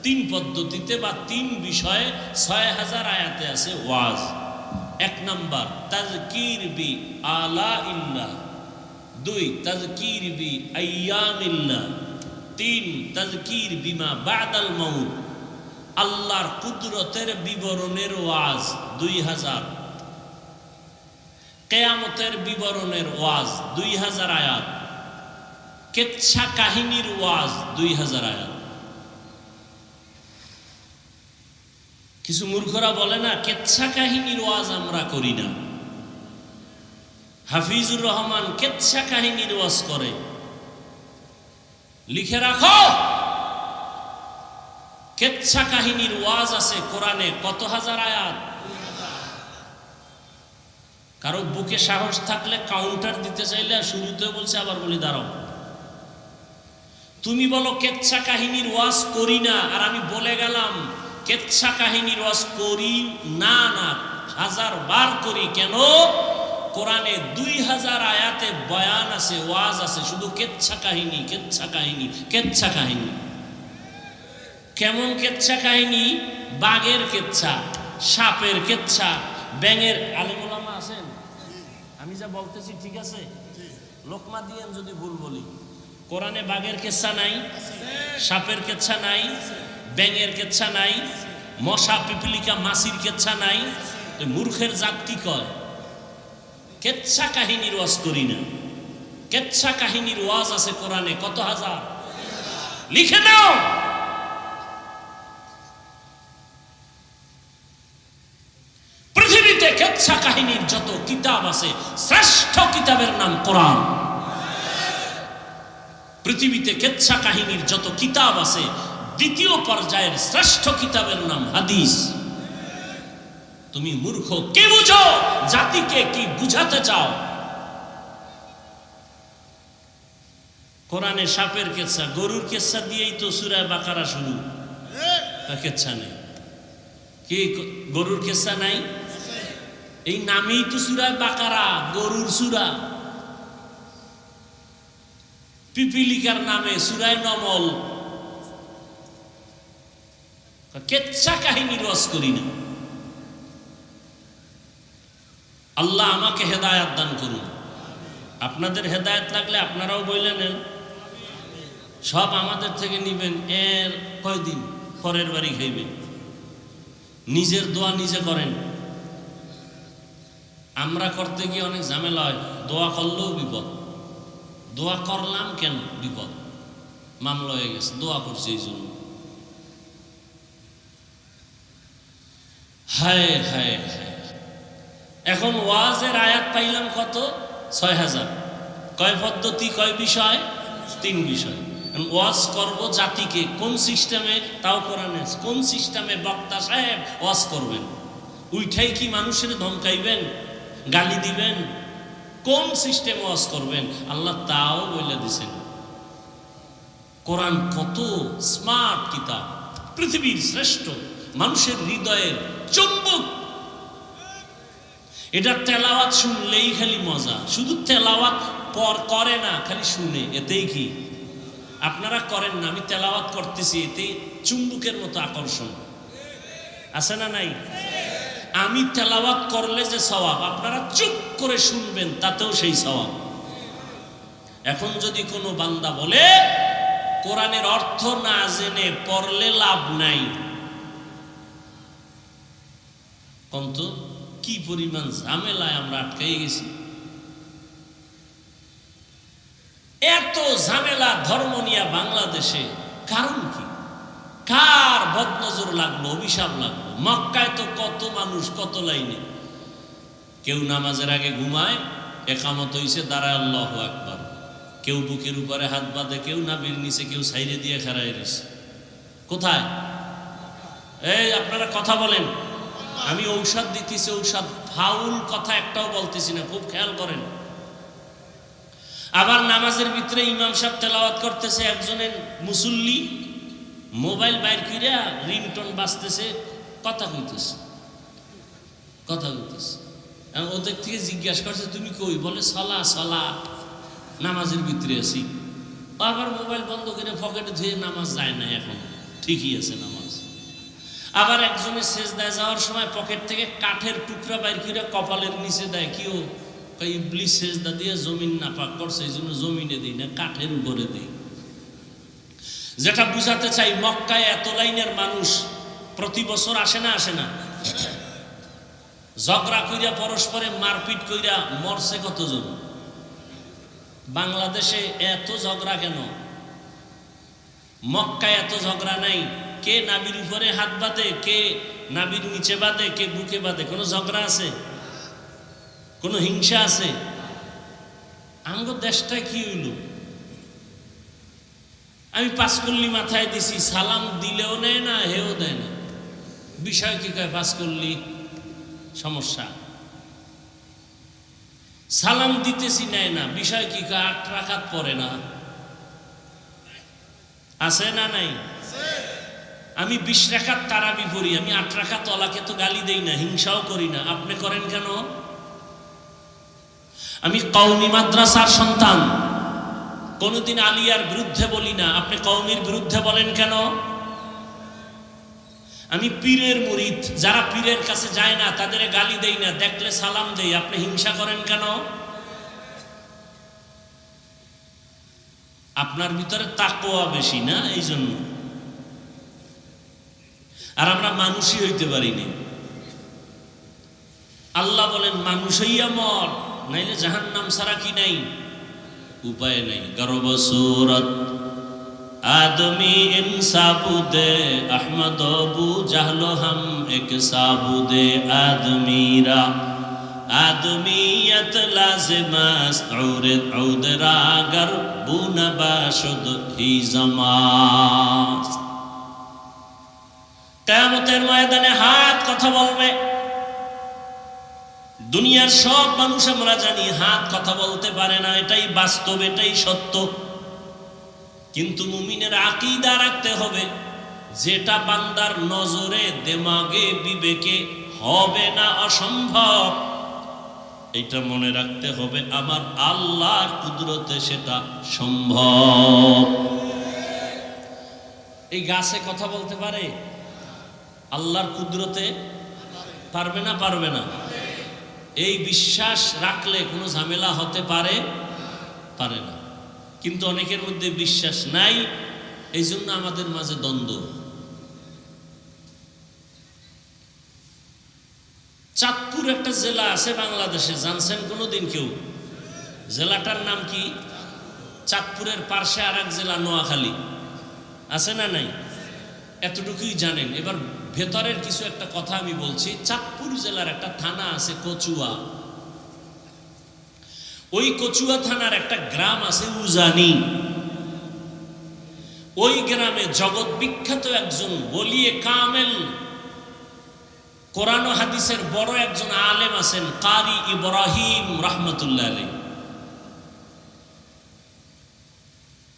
3 পদ্ধতিতে বা 3 বিষয়ে 6000 আয়াতে আছে ওয়াজ। 1 নাম্বার তাযকির বি আলা ইল্লাহ, 2 তাযকির বি আইয়ামিল্লাহ, 3 তাযকির বিমা বাদাল মাউত, আল্লাহর কুদরতের বিবরণের ওয়াজ 2000, কিয়ামতের বিবরণের ওয়াজ 2000 আয়াত, কেচ্ছা কাহিনীর ওয়াজ 2000 আয়াত। কিছু মূর্খরা বলে না কেচ্ছা কাহিনীর ওয়াজ আমরা করি না। হাফিজুর রহমান কেচ্ছা কাহিনীর ওয়াজ করে। লিখে রাখো, কেচ্ছা কাহিনীর ওয়াজ আছে কোরআনে কত হাজার আয়াত? কারো বুকে সাহস থাকলে কাউন্টার দিতে চাইলে শুরুতে বলছে, আবার বলি দাঁড়াও। তুমি বলো কেচ্ছা কাহিনীর ওয়াজ করি না, আর আমি বলে গেলাম কেচ্ছা কাহিনীর ওয়াজ করি না। না, 1000 বার করি। কেন? কোরআনে 2000 আয়াতে বয়ান আছে, ওয়াজ আছে, শুধু কেচ্ছা কাহিনী, কেচ্ছা কাহিনী, কেচ্ছা কাহিনী। কেমন কেচ্ছা কাহিনী? বাঘের কেচ্ছা, সাপের কেচ্ছা, ব্যাঙের। আলেম ওলামা আছেন? আমি যা বলতেছি ঠিক আছে? লোকমা দিয়েন যদি ভুল বলি। কোরআনে বাঘের কেচ্ছা নাই, সাপের কেচ্ছা নাই, ব্যাঙের কেচ্ছা নাই, মশা পিপিলিকা মাছির কেচ্ছা নাই। তো মূর্খের জাত কি কয়? কেচ্ছা কাহিনীর ওয়াজ করি না। কেচ্ছা কাহিনীর ওয়াজ আছে কোরআনে কত হাজার? লিখে নাও। পৃথিবীতে কেচ্ছা কাহিনীর যত কিতাব আছে, শ্রেষ্ঠ কিতাবের নাম কোরআন। পৃথিবীতে কেচ্ছা কাহিনীর যত কিতাব আছে, দ্বিতীয় পর্যায়ের শ্রেষ্ঠ কিতাবের নাম হাদিস। তুমি মূর্খ, কে বুঝো জাতিকে কি বুঝাতে চাও? কোরআনে সাপের কেচ্ছা, গরুর কেচ্ছা দিয়েই তো সূরা বাকারা শুরু। কেচ্ছা নেই কি? গরুর কেচ্ছা নাই? এই নামেই তো সূরা বাকারা, গরুর সূরা। পিপিলিকার নামে সূরা নমল। কেচ্ছা কাহিনী রস করি না। আল্লাহ আমাকে হেদায়েত দান করুন। আপনাদের হেদায়েত লাগলে আপনারাও বইলে নেন, সব আমাদের থেকে নিবেন। এর কয়দিন পরের বাড়ি খাইবেন। নিজের দোয়া নিজে করেন। আমরা করতে গিয়ে অনেক ঝামেলা হয়। দোয়া করলেও বিপদ। দোয়া করলাম কেন? বিপদ, মামলা হয়ে গেছে, দোয়া করছি এই জন্য। হায় হায় হায়। এখন ওয়াজের আয়াত পাইলাম কত? ৬,০০০। কয় পদ্ধতি, কয় বিষয়? ৩ বিষয়। ওয়াজ করব জাতিকে কোন সিস্টেমে? তাও কোরআনে। কোন সিস্টেমে বক্তা সাহেব ওয়াজ করবেন? উইঠাই কি মানুষের ধমকাইবেন, গালি দিবেন? কোন সিস্টেমে ওয়াজ করবেন? আল্লাহ তাও বলে দিছেন। কোরআন কত স্মার্ট কিতাব, পৃথিবীর শ্রেষ্ঠ, মানুষের হৃদয়ের চুম্বক। এটা তেলাওয়াত শুনলেই খালি মজা। শুধু তেলাওয়াত পর করে না, খালি শুনে, এতেই কি? আপনারা করেন না, আমি তেলাওয়াত করতেছি, এতে চুম্বকের মতো আকর্ষণ আছে না নাই? আমি তেলাওয়াত করলে যে সওয়াব, আপনারা চুপ করে শুনবেন তাতেও সেই সওয়াব। এখন যদি কোনো বান্দা বলে কোরআনের অর্থ না জেনে পড়লে লাভ নাই, কিন্তু কি পরিমাণ ঝামেলায় আমরা আটকাই গেছি। এত ঝামেলা ধর্ম নিয়ে বাংলাদেশে, কারণ কি? কার বদনজর লাগলো, অভিশাপ লাগলো? মক্কায় তো কত মানুষ, কত লাইনে। কেউ নামাজের আগে ঘুমায়, একামত হইছে, দাঁড়ায় আল্লাহু আকবার। কেউ বুকের উপরে হাত বাঁধে, কেউ নাভির নিচে, কেউ সাইডে দিয়ে খাড়ায় রয়েছে। কোথায়? এই আপনারা কথা বলেন। আমি ঔষধ দিতেছি, ঔষধ ফাউল কথা একটাও বলতেছি না, খুব খেয়াল করেন। আবার নামাজের ভিতরে ইমাম সাহেব তেলাওয়াত করতেছে, একজনের মুসল্লি মোবাইল বাইর কইরা রিংটোন বাজতেছে, কথা কইতেছে। ওদের থেকে জিজ্ঞাসা করছে তুমি কই? বলে সলা সলা, নামাজের ভিতরে আছি। আবার মোবাইল বন্ধ করে পকেটে ধুয়ে নামাজ যায় না, এখন ঠিকই আছে নামাজ। আবার একজনের সেজদায় যাওয়ার সময় পকেট থেকে কাঠের টুকরা বাইর করে কপালের নিচে দেয়। কি ও? ইবলিস সেজদা দিয়ে জমিন নাপাক করছে, এই জন্য জমিনে দিই না, কাঠের উপরে দিই। যেটা বুঝাতে চাই, মক্কায় এত লাইনের মানুষ প্রতি বছর আসে না? আসে না? ঝগড়া কইরা, পরস্পরে মারপিট কইরা মরছে কতজন? বাংলাদেশে এত ঝগড়া কেন? মক্কায় এত ঝগড়া নাই। কে নাবির উপরে হাত বাঁধে, কে নাবির নিচে বাঁধে, কে বুকে বাঁধে? কোনো ঝগড়া আছে? কোনো হিংসা আছে? আমাদের দেশটা কি হইল? আমি 5 কল্লি মাথায় দিছি, সালাম দিলেও নেয় না, হেও দেয় না। বিষয় কি? কয় 5 কল্লি সমস্যা। সালাম দিতেছি, নেয় না, বিষয় কি? কয় 8 রাকাত পড়ে না। আছে না নাই? আমি 20 রাকাত তারাবি পড়ি, আমি 8 রাকাত ওলাকে তো গালি দেই না, হিংসাও করি না। আপনি করেন কেন? আমি কওমি মাদ্রাসার সন্তান, কোনদিন আলিয়ার বিরুদ্ধে বলি না। আপনি কওমির বিরুদ্ধে বলেন কেন? আমি পীরের মুরিদ, যারা পীরের কাছে যায় না তাদের গালি দেই না, দেখলে সালাম দেই। আপনি হিংসা করেন কেন? আপনার ভিতরে তাকওয়া বেশি না, এই জন্য। আর আমরা মানুষই হইতে পারি না। আল্লাহ বলেন মানুষ হইয়া মর, নাইলে জাহান্নাম ছাড়া কি নাই? উপায় নাই। গর্ব সুরত आदमी इन साबुदे अहमद अबू जहलो हम एक साबुदे आदमीरा आदमीयत लाजिमस्त औरत औदरागर बुनबाशुद ही जमास। কিয়ামতের ময়দানে হাত কথা বলবে। দুনিয়ার সব মানুষ আমরা জানি হাত কথা বলতে পারে না, এটাই বাস্তব, এটাই সত্য। কিন্তু মুমিনের আকীদা রাখতে হবে, যেটা বান্দার নজরে, দেমাগে, বিবেকে হবে না, অসম্ভব, এটা মনে রাখতে হবে, আমার আল্লাহর কুদরতে সেটা সম্ভব। এই গাছে কথা বলতে পারে? আল্লাহর কুদরতে পারবে না? পারবে না? এই বিশ্বাস রাখলে কোনো ঝামেলা হতে পারে? পারে না। কিন্তু অনেকের মধ্যে বিশ্বাস নাই, এই জন্য আমাদের মাঝে দ্বন্দ্ব। চাঁদপুর একটা জেলা আছে বাংলাদেশে, জানছেন কোনোদিন কেউ? জেলাটার নাম কি? চাঁদপুরের পার্শ্বে আর এক জেলা নোয়াখালী আছে না নাই? এতটুকুই জানেন। এবার ভেতরের কিছু একটা কথা আমি বলছি। চাঁদপুর জেলার একটা থানা আছে কচুয়া। ওই কচুয়া থানার একটা গ্রাম আছে উজানি। ওই গ্রামে জগৎ বিখ্যাত একজন ওলিয়ে কামেল, কোরআন ও হাদিসের বড় একজন আলেম আছেন, কারি ইব্রাহিম রহমতুল্লাহ আলাইহি।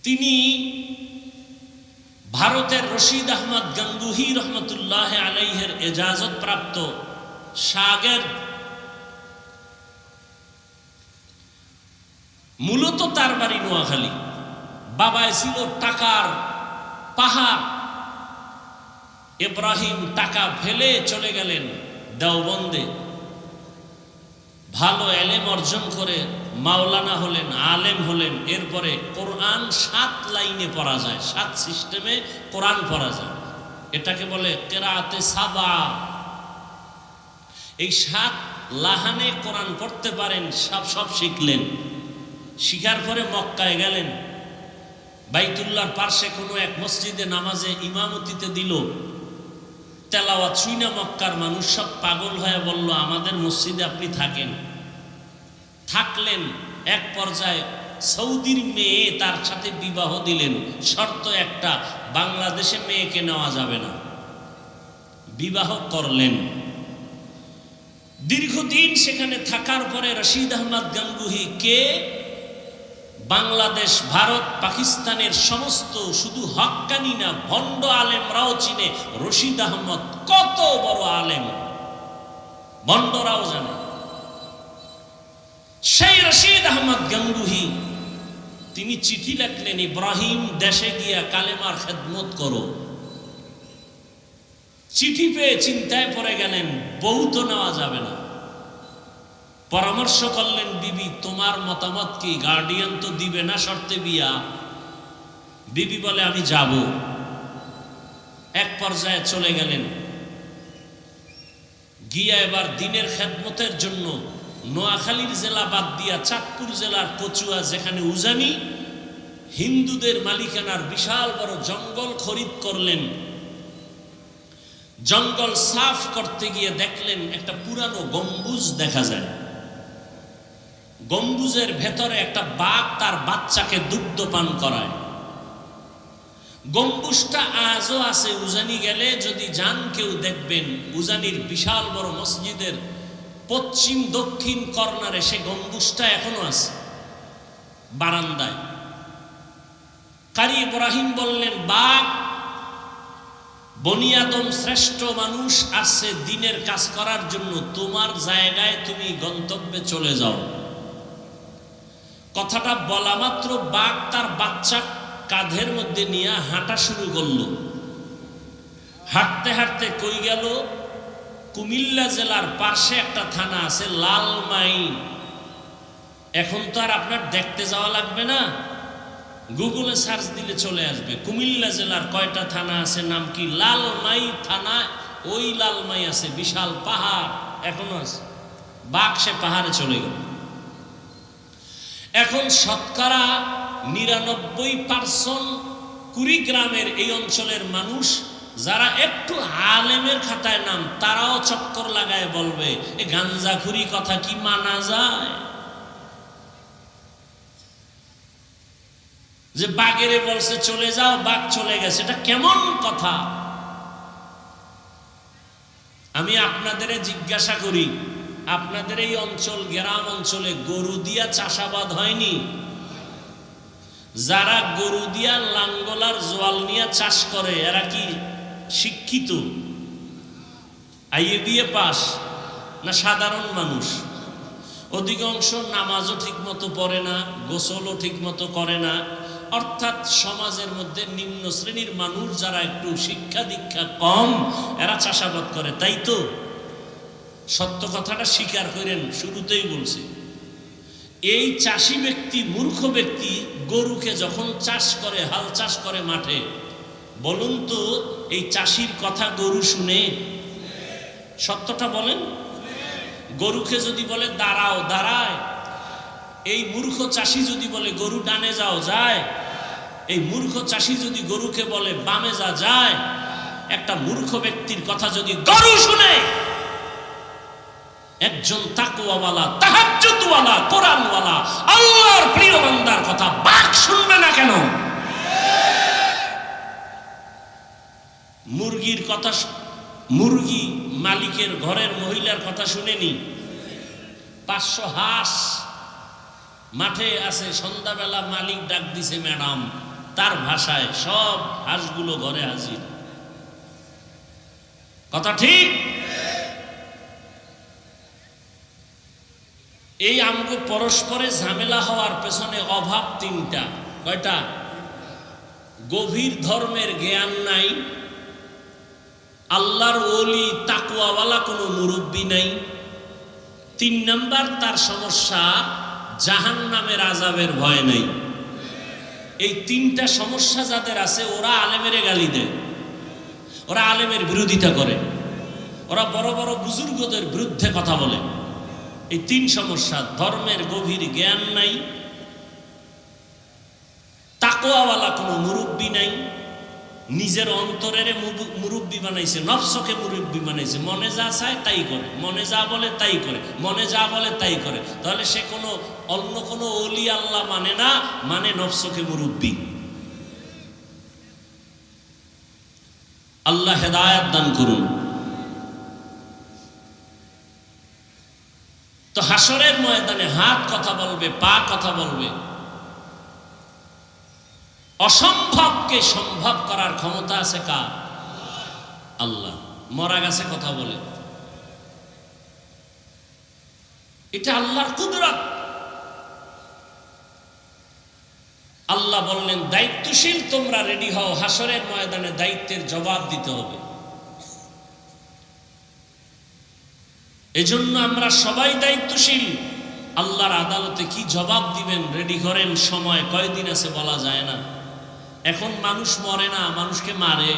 তিনি ভারতের রশিদ আহমদ গঙ্গুহি রহমতুল্লাহ আলাইহের এজাজত প্রাপ্ত শাগির্দ। মূলত তার বাড়ি নোয়াখালী। বাবায় ছিল টাকার পাহাড়। ইব্রাহিম টাকা ফেলে চলে গেলেন দেওবন্দে, ভালো এলেম অর্জন করে মাওলানা হলেন, আলেম হলেন। এরপরে কোরআন 7 লাইনে পড়া যায়, 7 সিস্টেমে কোরআন পড়া যায়। এটাকে বলে কেরাতে সাবা। এই 7 লাহানে কোরআন পড়তে পারেন, সব শিখলেন। শিখার পরে মক্কায় গেলেন, বাইতুল্লাহর পার্শ্বে কোনো এক মসজিদে নামাজে ইমামতিতে দিল। তেলাওয়াত শুইনা মক্কার মানুষ সব পাগল হয়ে বলল, আমাদের মসজিদে আপনি থাকেন। থাকলেন। এক পর্যায়ে সৌদির মেয়ে তার সাথে বিবাহ দিলেন। শর্ত একটা, বাংলাদেশে মেয়েকে নেওয়া যাবে না। বিবাহ করলেন। দীর্ঘদিন সেখানে থাকার পরে রশিদ আহমদ গঙ্গুহি কে বাংলাদেশ, ভারত, পাকিস্তানের সমস্ত শুধু হক্কানি না ভণ্ড আলেমরাও চিনে। রশিদ আহমদ কত বড় আলেম, ভণ্ডরাও জানে। সেই রশিদ আহমদ গঙ্গুহি তিনি চিঠি লিখলেন, ইব্রাহিম দেশে গিয়া কালেমার খেদমত করো। চিঠি পেয়ে চিন্তায় পড়ে গেলেন, বউ তো নেওয়া যাবে না। পরামর্শ করলেন, বিবি তোমার মতামত কি? গার্ডিয়ান তো দিবে না শর্তে বিয়া। বিবি বলে আমি যাব। এক পর্যায়ে চলে গেলেন। গিয়া এবার দিনের খেদমতের জন্য নোয়াখালীর জেলা বাদ দিয়া চাঁদপুর জেলার কচুয়া, যেখানে উজানি, হিন্দুদের মালিকানার বিশাল বড় জঙ্গল খরিদ করলেন। জঙ্গল সাফ করতে গিয়ে দেখলেন একটা পুরানো গম্বুজ দেখা যায়। গম্বুজের ভেতরে একটা বাঘ তার বাচ্চাকে দুগ্ধ পান করায়। গম্বুজটা আজও আছে। উজানি গেলে যদি যান কেউ দেখবেন, উজানির বিশাল বড় মসজিদের পশ্চিম দক্ষিণ কর্নারে সে গম্বুজটা এখনো আছে, বারান্দায়। কারি ইব্রাহিম বললেন, বাঘ, বনি আদম শ্রেষ্ঠ মানুষ আসছে দিনের কাজ করার জন্য, তোমার জায়গায় তুমি গন্তব্যে চলে যাও। কথাটা বলা মাত্র বাঘ তার বাচ্চা কাঁধের মধ্যে নিয়ে হাঁটা শুরু করলো। হাঁটতে হাঁটতে কই গেল? কুমিল্লা জেলার পার্শ্বে একটা থানা আছে লালমাই। এখন তো আর আপনার দেখতে যাওয়া লাগবে না, গুগলে সার্চ দিলে চলে আসবে। কুমিল্লা জেলার কয়টা থানা আছে, নাম কি? লালমাই থানা। ওই লালমাই আছে বিশাল পাহাড়, এখনো আছে। বাঘ সে পাহাড়ে চলে গেল। এখন শতকরা 99% কুড়িগ্রামের এই অঞ্চলের মানুষ যারা একটু আলেমের খাতায় নাম, তারাও চক্কর লাগায় বলবে, এ গাঞ্জাখুরি কথা কি মানা যায়? যে বাঘেরে বলছে চলে যাও, বাঘ চলে গেছে, এটা কেমন কথা? আমি আপনাদের জিজ্ঞাসা করি, আপনাদের এই অঞ্চল, গ্রাম অঞ্চলে গরু দিয়া চাষাবাদ হয়নি? যারা গরু দিয়া লাঙ্গলার জোয়াল নিয়ে চাষ করে এরা কি শিক্ষিত? আইএ বিএ পাস না সাধারণ মানুষ? অধিকাংশ নামাজও ঠিক মতো পড়ে না, গোসলও ঠিক মতো করে না। অর্থাৎ সমাজের মধ্যে নিম্ন শ্রেণীর মানুষ যারা একটু শিক্ষা দীক্ষা কম, এরা চাষাবাদ করে, তাই তো? সত্য কথাটা স্বীকার করেন, শুরুতেই বলছি। এই চাষি ব্যক্তি, মূর্খ ব্যক্তি গরুকে যখন চাষ করে, হাল চাষ করে মাঠে, বলুন তো এই চাষির কথা গরু শুনে? সত্যটা বলেন। গরুকে যদি বলে দাঁড়াও, দাঁড়ায়। এই মূর্খ চাষি যদি বলে গরু ডানে যাও, যায়। এই মূর্খ চাষি যদি গরুকে বলে বামে যা, যায়। একটা মূর্খ ব্যক্তির কথা যদি গরু শুনে, একজন তাকওয়াওয়ালা, তাহাজ্জুদওয়ালা, কোরআনওয়ালা, আল্লাহর প্রিয় বান্দার কথা বাঘ শুনবে না কেন? মুরগির কথা, মুরগি মালিকের ঘরের মহিলার কথা শুনেনি? 500 হাঁস মাঠে আছে, সন্ধ্যাবেলা মালিক ডাক দিছে ম্যাডাম, তার ভাষায় সব হাঁসগুলো ঘরে হাজির। কথা ঠিক? এই আমগো পরস্পরে ঝামেলা হওয়ার পেছনে অভাব তিনটা। কয়টা? গভীর ধর্মের জ্ঞান নাই, আল্লাহর ওলি তাকওয়াওয়ালা কোনো মুরব্বী নাই। 3 নাম্বার তার সমস্যা, জাহান্নামের আযাবের ভয় নাই। এই 3টা সমস্যা যাদের আছে, ওরা আলেমের গালি দেয়, ওরা আলেমের বিরোধিতা করে, ওরা বড় বড় বুজুর্গদের বিরুদ্ধে কথা বলে। এই 3 সমস্যা, ধর্মের গভীর জ্ঞান নাই, তাকওয়াওয়ালা কোনো মুরব্বী নাই, নিজের অন্তরের মুরব্বী বানাইছে, নফসকে মুরব্বী বানাইছে, মনে যা চায় তাই করে, মনে যা বলে তাই করে, মনে যা বলে তাই করে। তাহলে সে কোনো অন্য কোনো ওলি আল্লাহ মানে না, মানে নফসকে মুরব্বী। আল্লাহ হেদায়েত দান করুন। তো হাসরের ময়দানে হাত কথা বলবে, পা কথা বলবে। অসম্ভবকে সম্ভব করার ক্ষমতা আছে কার? আল্লাহ। মরা গাছে কথা বলে, এটা আল্লাহর কুদরত। আল্লাহ বললেন দায়িত্বশীল তোমরা রেডি হও, হাসরের ময়দানে দায়িত্বের জবাব দিতে হবে। এজন্য আমরা সবাই দায়িত্বশীল। আল্লাহর আদালতে কি জবাব দিবেন রেডি করেন। সময় কয়দিন আছে বলা যায় না। এখন মানুষ মরে না, মানুষকে মারে।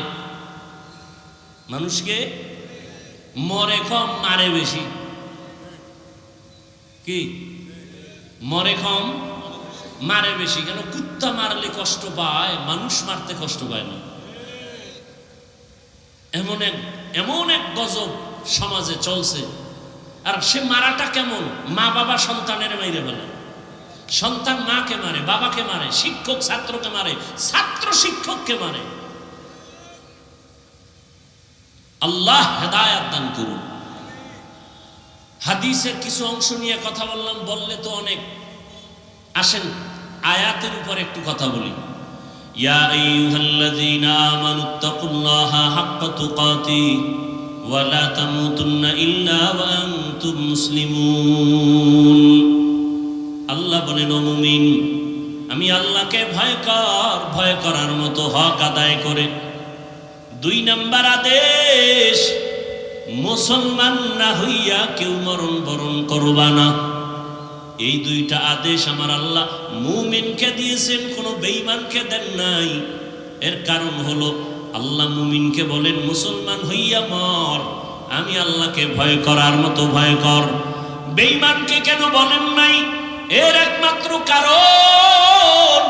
মানুষকে মরে কম, মারে বেশি। কি? মরে কম, মারে বেশি। কেন? কুত্তা মারলে কষ্ট পায়, মানুষ মারতে কষ্ট পায় না। এমন এক গজব সমাজে চলছে। আর সে মারাটা কেমন? মা বাবা সন্তানের মাইরে ফেলে, সন্তান মাকে মারে, বাবাকে মারে, শিক্ষক ছাত্রকে মারে, ছাত্র শিক্ষককে মারে। আল্লাহ হেদায়েত দান করুন। হাদিসের কিছু অংশ নিয়ে কথা বললাম, বললে তো অনেক। আসেন আয়াতের উপর একটু কথা বলি। ইয়া আইয়ুহাল্লাযীনা আমানুত্তাকুল্লাহা হাক্কা তুকাতি ওয়া লা তামুতুন্না ইল্লা ওয়া আনতুম মুসলিমুন। আল্লাহ বলেন, ও মুমিন, আমি আল্লাহকে ভয় কর, ভয় করার মতো হক আদায় করে। 2 নাম্বার আদেশ, মুসলমান না হইয়া কেউ মরণ বরণ করবা না। এই 2টা আদেশ আমার আল্লাহ মুমিনকে দিয়েছেন, কোনো বেঈমানকে দেন নাই। এর কারণ হলো আল্লাহ মুমিনকে বলেন মুসলমান হইয়া মর, আমি আল্লাহকে ভয় করার মতো ভয় কর। বেঈমানকে কেন বলেন নাই? এর একমাত্র কারণ,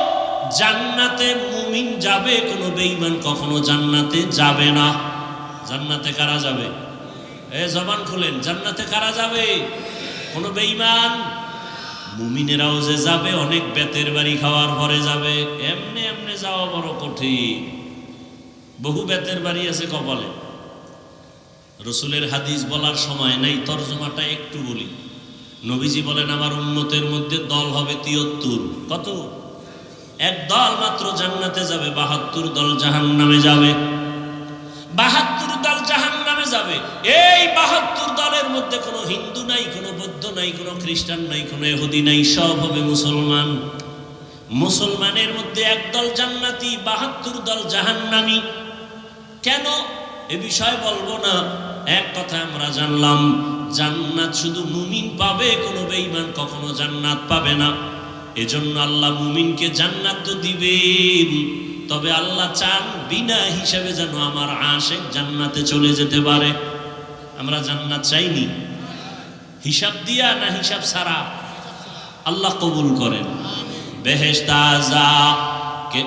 জান্নাতে মুমিন যাবে, কোনো বেঈমান কখনো জান্নাতে যাবে না। জান্নাতে কারা যাবে? জবান খুলেন, জান্নাতে কারা যাবে? কোনো বেঈমান। মুমিনেরাও যে যাবে, অনেক বেতের বাড়ি খাওয়ার পরে যাবে। এমনি এমনি যাওয়া বড় কঠিন, বহু বেতের বাড়ি আছে কপালে। রসুলের হাদিস বলার সময় নাই, তরজমাটা একটু বলি। নবীজি বলেন আমার উম্মতের মধ্যে দল হবে 73। কত? এক দল মাত্র জান্নাতে যাবে, 72 দল জাহান্নামে যাবে। 72 দল জাহান্নামে যাবে। যাবে। এই 72 দলের মধ্যে কোনো হিন্দু নাই, কোনো বৌদ্ধ নাই, কোনো খ্রিস্টান নাই, কোনো ইহুদি নাই, সব হবে মুসলমান। মুসলমানের মধ্যে একদল জান্নাতি, 72 দল জাহান্নামী। কেন এ বিষয় বলবো না, এক কথা আমরা জানলাম, জান্নাত শুধু মুমিন পাবে, কোনো বেঈমান কখনো জান্নাত পাবে না। এজন্য আল্লাহ মুমিনকে জান্নাত তো দিবেন, তবে আল্লাহ চান বিনা হিসাবে যেন আমার আশিক জান্নাতে চলে যেতে পারে। আমরা জান্নাত চাইনি হিসাব দিয়া না হিসাব ছাড়া? আল্লাহ কবুল করেন। বেহেশত আযা কে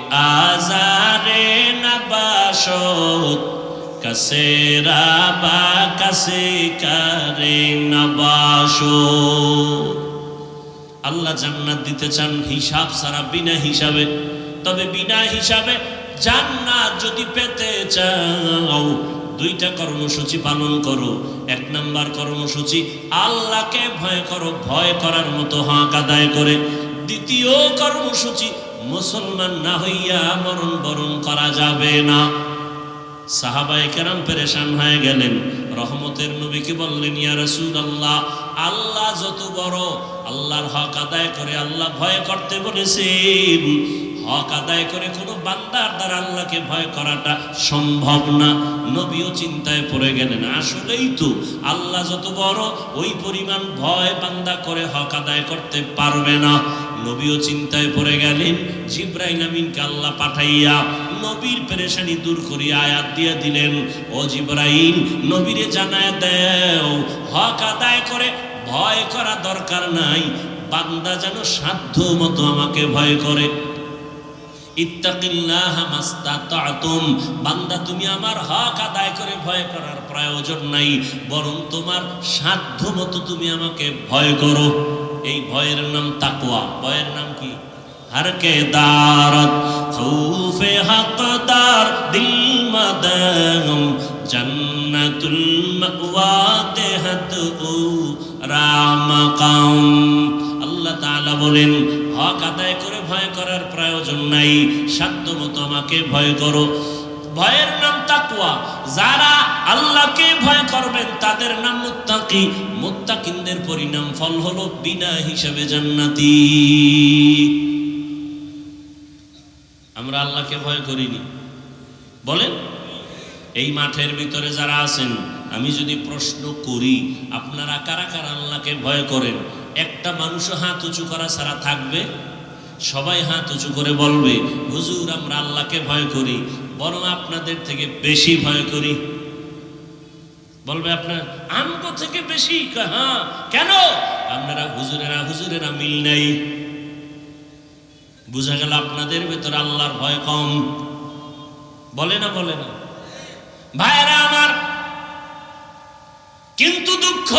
আজারে নবাশত কাসে রাবা কাসে কারে নবাশত। আল্লাহ জান্নাত দিতে চান হিসাব ছাড়া, বিনা হিসাবে। তবে বিনা হিসাবে জান্নাত যদি পেতে চাও, দুইটা কর্মসূচি পালন করো। এক নাম্বার কর্মসূচি, আল্লাহকে ভয় করো, ভয় করার মতো হক আদায় করে। দ্বিতীয় কর্মসূচি, মুসলমান না হইয়া মরণ বরণ করা যাবে না। সাহাবায়ে কেরাম পেরেশান হয়ে গেলেন, রহমতের নবীকে বললেন, ইয়া রাসূলুল্লাহ, আল্লাহ যত বড়, আল্লাহর হক আদায় করে আল্লাহ ভয় করতে বলেছেন। হক আদায় করে কোনো বান্দার দ্বারা আল্লাহকে ভয় করাটা সম্ভব না। নবীও চিন্তায় পড়ে গেলেন, আসলেই তো আল্লাহ যত বড়, ওই পরিমাণ ভয় বান্দা করে হক আদায় করতে পারবে না। নবীও চিন্তায় পড়ে গেলেন। জিবরাইল আমিনকে আল্লাহ পাঠাইয়া নবীর পেরেশানি দূর করিয়া আয়াত দিয়ে দিলেন, ও জিবরাইল, নবীরে জানায় দাও, হক আদায় করে ভয় করা দরকার নাই, বান্দা যেন সাধ্য মতো আমাকে ভয় করে। ইত্তাকিল্লাহ মাস্তাতাতুম, বান্দা তুমি আমার হক আদায় করে ভয় করার প্রয়োজন নাই, বরং তোমার সাধ্য মতো তুমি আমাকে ভয় করো। এই ভয়ের নাম তাকওয়া। ভয়ের নাম কি? হরকে দারত খৌফে হকদার দিল মাদাম জান্নাতুল মাওয়া দেহত ও রামাকাম। আল্লাহ তাআলা বলেন, হক আদায় করে ভয় করার প্রয়োজন নাই, সাধ্য মতো আমাকে ভয় করো। ভয়ের নাম তাকওয়া। যারা আল্লাহকে ভয় করবেন তাদের নাম মুত্তাকি। মুত্তাকিনদের পরিণাম ফল হলো বিনা হিসাবে জান্নাতি। আমরা আল্লাহকে ভয় করিনি, বলেন? এই মাঠের ভিতরে যারা আছেন, আমি যদি প্রশ্ন করি, আপনারা কারা কারা আল্লাহকে ভয় করেন? একটা মানুষও হাত উঁচু করা ছাড়া থাকবে? সবাই হাত উঁচু করে বলবে, হুজুর আমরা আল্লাহকে ভয় করি, বরং আপনাদের থেকে বেশি ভয় করি। বলবে আপনার আমগো থেকে বেশি? হ্যাঁ। কেন? আপনারা হুজুরেরা মিল নাই। বুঝা গেল আপনাদের ভেতরে আল্লাহর ভয় কম। বলে না? বলে না? ভাইরা আমার, কিন্তু দুঃখ,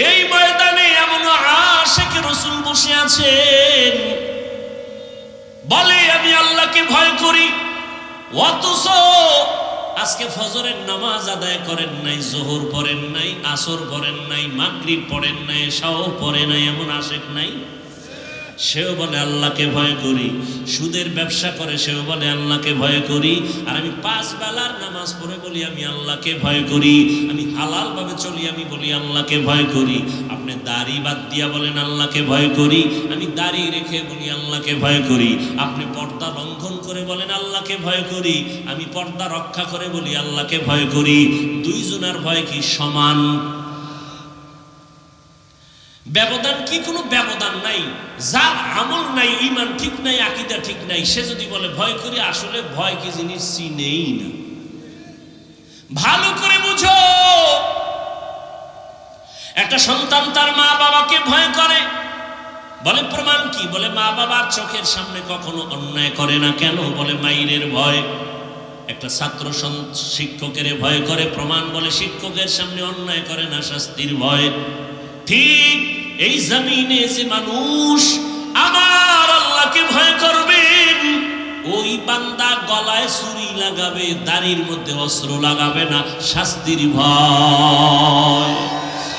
এই ময়দানে এমন আশিক রাসূল বসে আছেন, বলে আমি আল্লাহকে ভয় করি, অথচ আজকে ফজরের নামাজ আদায় করেন নাই, যোহর পড়েন নাই, আসর পড়েন নাই, মাগরিব পড়েন নাই, এশাও পড়ে নাই। এমন আশিক নাই? সেও বলে আল্লাহকে ভয় করি। সুদের ব্যবসা করে, সেও বলে আল্লাহকে ভয় করি। আর আমি 5 বেলার নামাজ পড়ে বলি আমি আল্লাহকে ভয় করি। আমি হালাল ভাবে চলি, আমি বলি আল্লাহকে ভয় করি। আপনি দাড়ি বাদ দিয়া বলেন আল্লাহকে ভয় করি। আমি দাড়ি রেখে বলি আল্লাহকে ভয় করি। আপনি পর্দা লঙ্ঘন করে বলেন আল্লাহকে ভয় করি। আমি পর্দা রক্ষা করে বলি আল্লাহকে ভয় করি। দুইজনের ভয় কি সমান? ব্যবধান কি? কোনো ব্যবধান নাই। যার আমল নাই, ঈমান ঠিক নাই, আকীদা ঠিক নাই, সে যদি বলে ভয় করি, আসলে ভয় কি জিনিস চিনেই না। ভালো করে বুঝো, একটা সন্তান তার মা বাবাকে ভয় করে, বলে প্রমাণ কি? বলে মা বাবার চোখের সামনে কখনো অন্যায় করে না। কেন? বলে মাইরের ভয়। একটা ছাত্র শিক্ষকের ভয় করে, প্রমাণ? বলে শিক্ষকের সামনে অন্যায় করে না, শাস্তির ভয়। ঠিক এই জমিনে যে মানুষ আমার আল্লাহকে ভয় করবেন, ওই বান্দা গলায় ছুরি লাগাবে, দাড়ির মধ্যে অস্ত্র লাগাবে না, শাস্তির ভয়।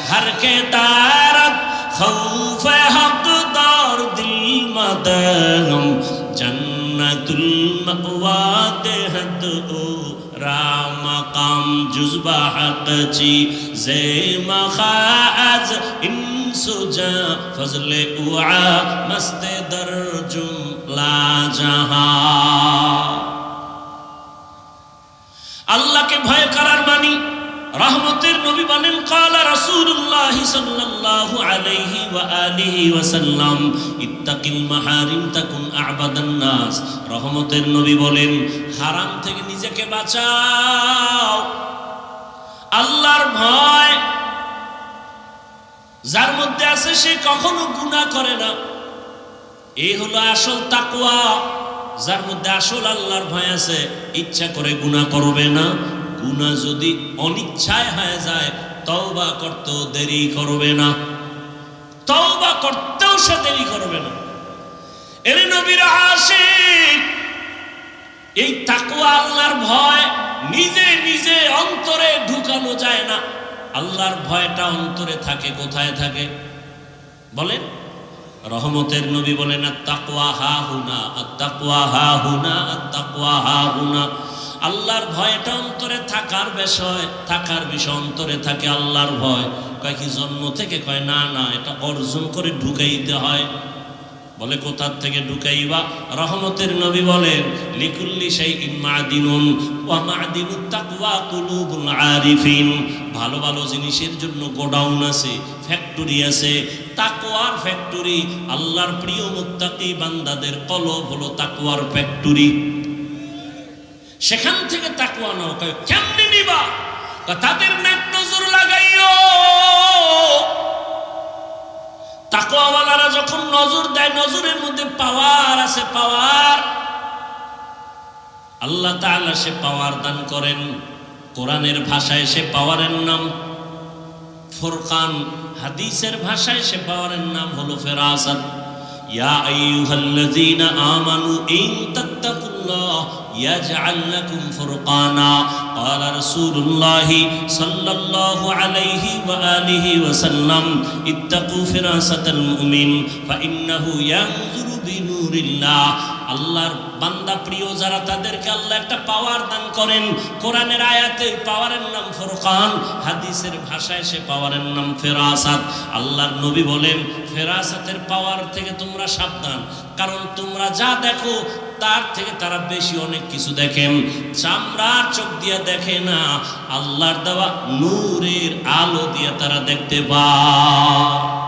হরকে দারত খৌফে হকদার দিল মাদাম জান্নাতুল মাওয়া দেহত ও রা جزبا حقچی زیما خاز انسجا فضل اوعا مست در جملا جہاں اللہ کے بھائے قرار مانی রহমতের নবী বলেন قال رسول الله صلى الله عليه واله وسلم اتق المحارم تكن اعبد الناس রহমতের নবী বলেন হারাম থেকে নিজেকে বাঁচাও আল্লাহর ভয় যার মধ্যে আছে সে কখনো গুনাহ করে না এই হলো আসল তাকওয়া যার মধ্যে আসল আল্লাহর ভয় আছে ইচ্ছা করে গুনাহ করবে না গুনাহ যদি অনিচ্ছায় হয়ে যায় তওবা করতেও দেরি করবে না তওবা করতেও সে দেরি করবে না এর নবীর আশিক এই তাকওয়া আল্লাহর ভয় নিজে নিজে অন্তরে ঢুকানো যায় না আল্লাহর ভয়টা অন্তরে থাকে কোথায় থাকে বলেন রহমতের নবী বলেন আত-তাকওয়া হা হুনা আত-তাকওয়া হা হুনা আত-তাকওয়া হা হুনা আল্লাহর ভয়টা অন্তরে থাকার বিষয় অন্তরে থাকে আল্লাহর ভয় কয় কি জন্ম থেকে কয় না না এটা অর্জন করে ঢুকাইতে হয় বলে কোথা থেকে ঢুকাইবা রহমতের নবী বলেন লিকুল্লি শাইইন মাদিনুন ওয়া মাদিনুত তাকওয়া কুলুবুল আরিফিন ভালো ভালো জিনিসের জন্য গোডাউন আছে ফ্যাক্টরি আছে তাকওয়ার ফ্যাক্টরি আল্লাহর প্রিয় মুত্তাকি বান্দাদের কলব হলো তাকওয়ার ফ্যাক্টরি সেখান থেকে তাকওয়া নাও কেমনে নিবা তাদের নেক নজর লাগাইও তাকওয়াওয়ালারা যখন নজর দেয় নজরের মধ্যে পাওয়ার আছে পাওয়ার আল্লাহ তাআলা সে পাওয়ার দান করেন কোরআনের ভাষায় সে পাওয়ারের নাম ফুরকান হাদিসের ভাষায় সে পাওয়ারের নাম হলো ফেরাসাত ইয়া আইয়ুহাল্লাযীনা আমানু ইন তাত্তাকুল্লাহ ইয়াজআল লাকুম ফুরকানা ক্বালা রাসূলুল্লাহি সাল্লাল্লাহু আলাইহি ওয়া আলিহি ওয়া সাল্লাম ইত্তাকু ফিরাসাতাল মুমিন ফাইন্নাহু ইয়ানজুরু বিনুরিল্লাহ আল্লাহর বান্দা প্রিয় যারা তাদেরকে আল্লাহ একটা পাওয়ার দান করেন কোরআনের আয়াতে পাওয়ারের নাম ফুরকান হাদিসের ভাষায় সে পাওয়ারের নাম ফেরাসাত আল্লাহর নবী বলেন ফেরাসাতের পাওয়ার থেকে তোমরা সাবধান কারণ তোমরা যা দেখো তার থেকে তারা বেশি অনেক কিছু দেখেন চামড়ার চোখ দিয়ে দেখে না আল্লাহর দেওয়া নূরের আলো দিয়ে তারা দেখতে পায়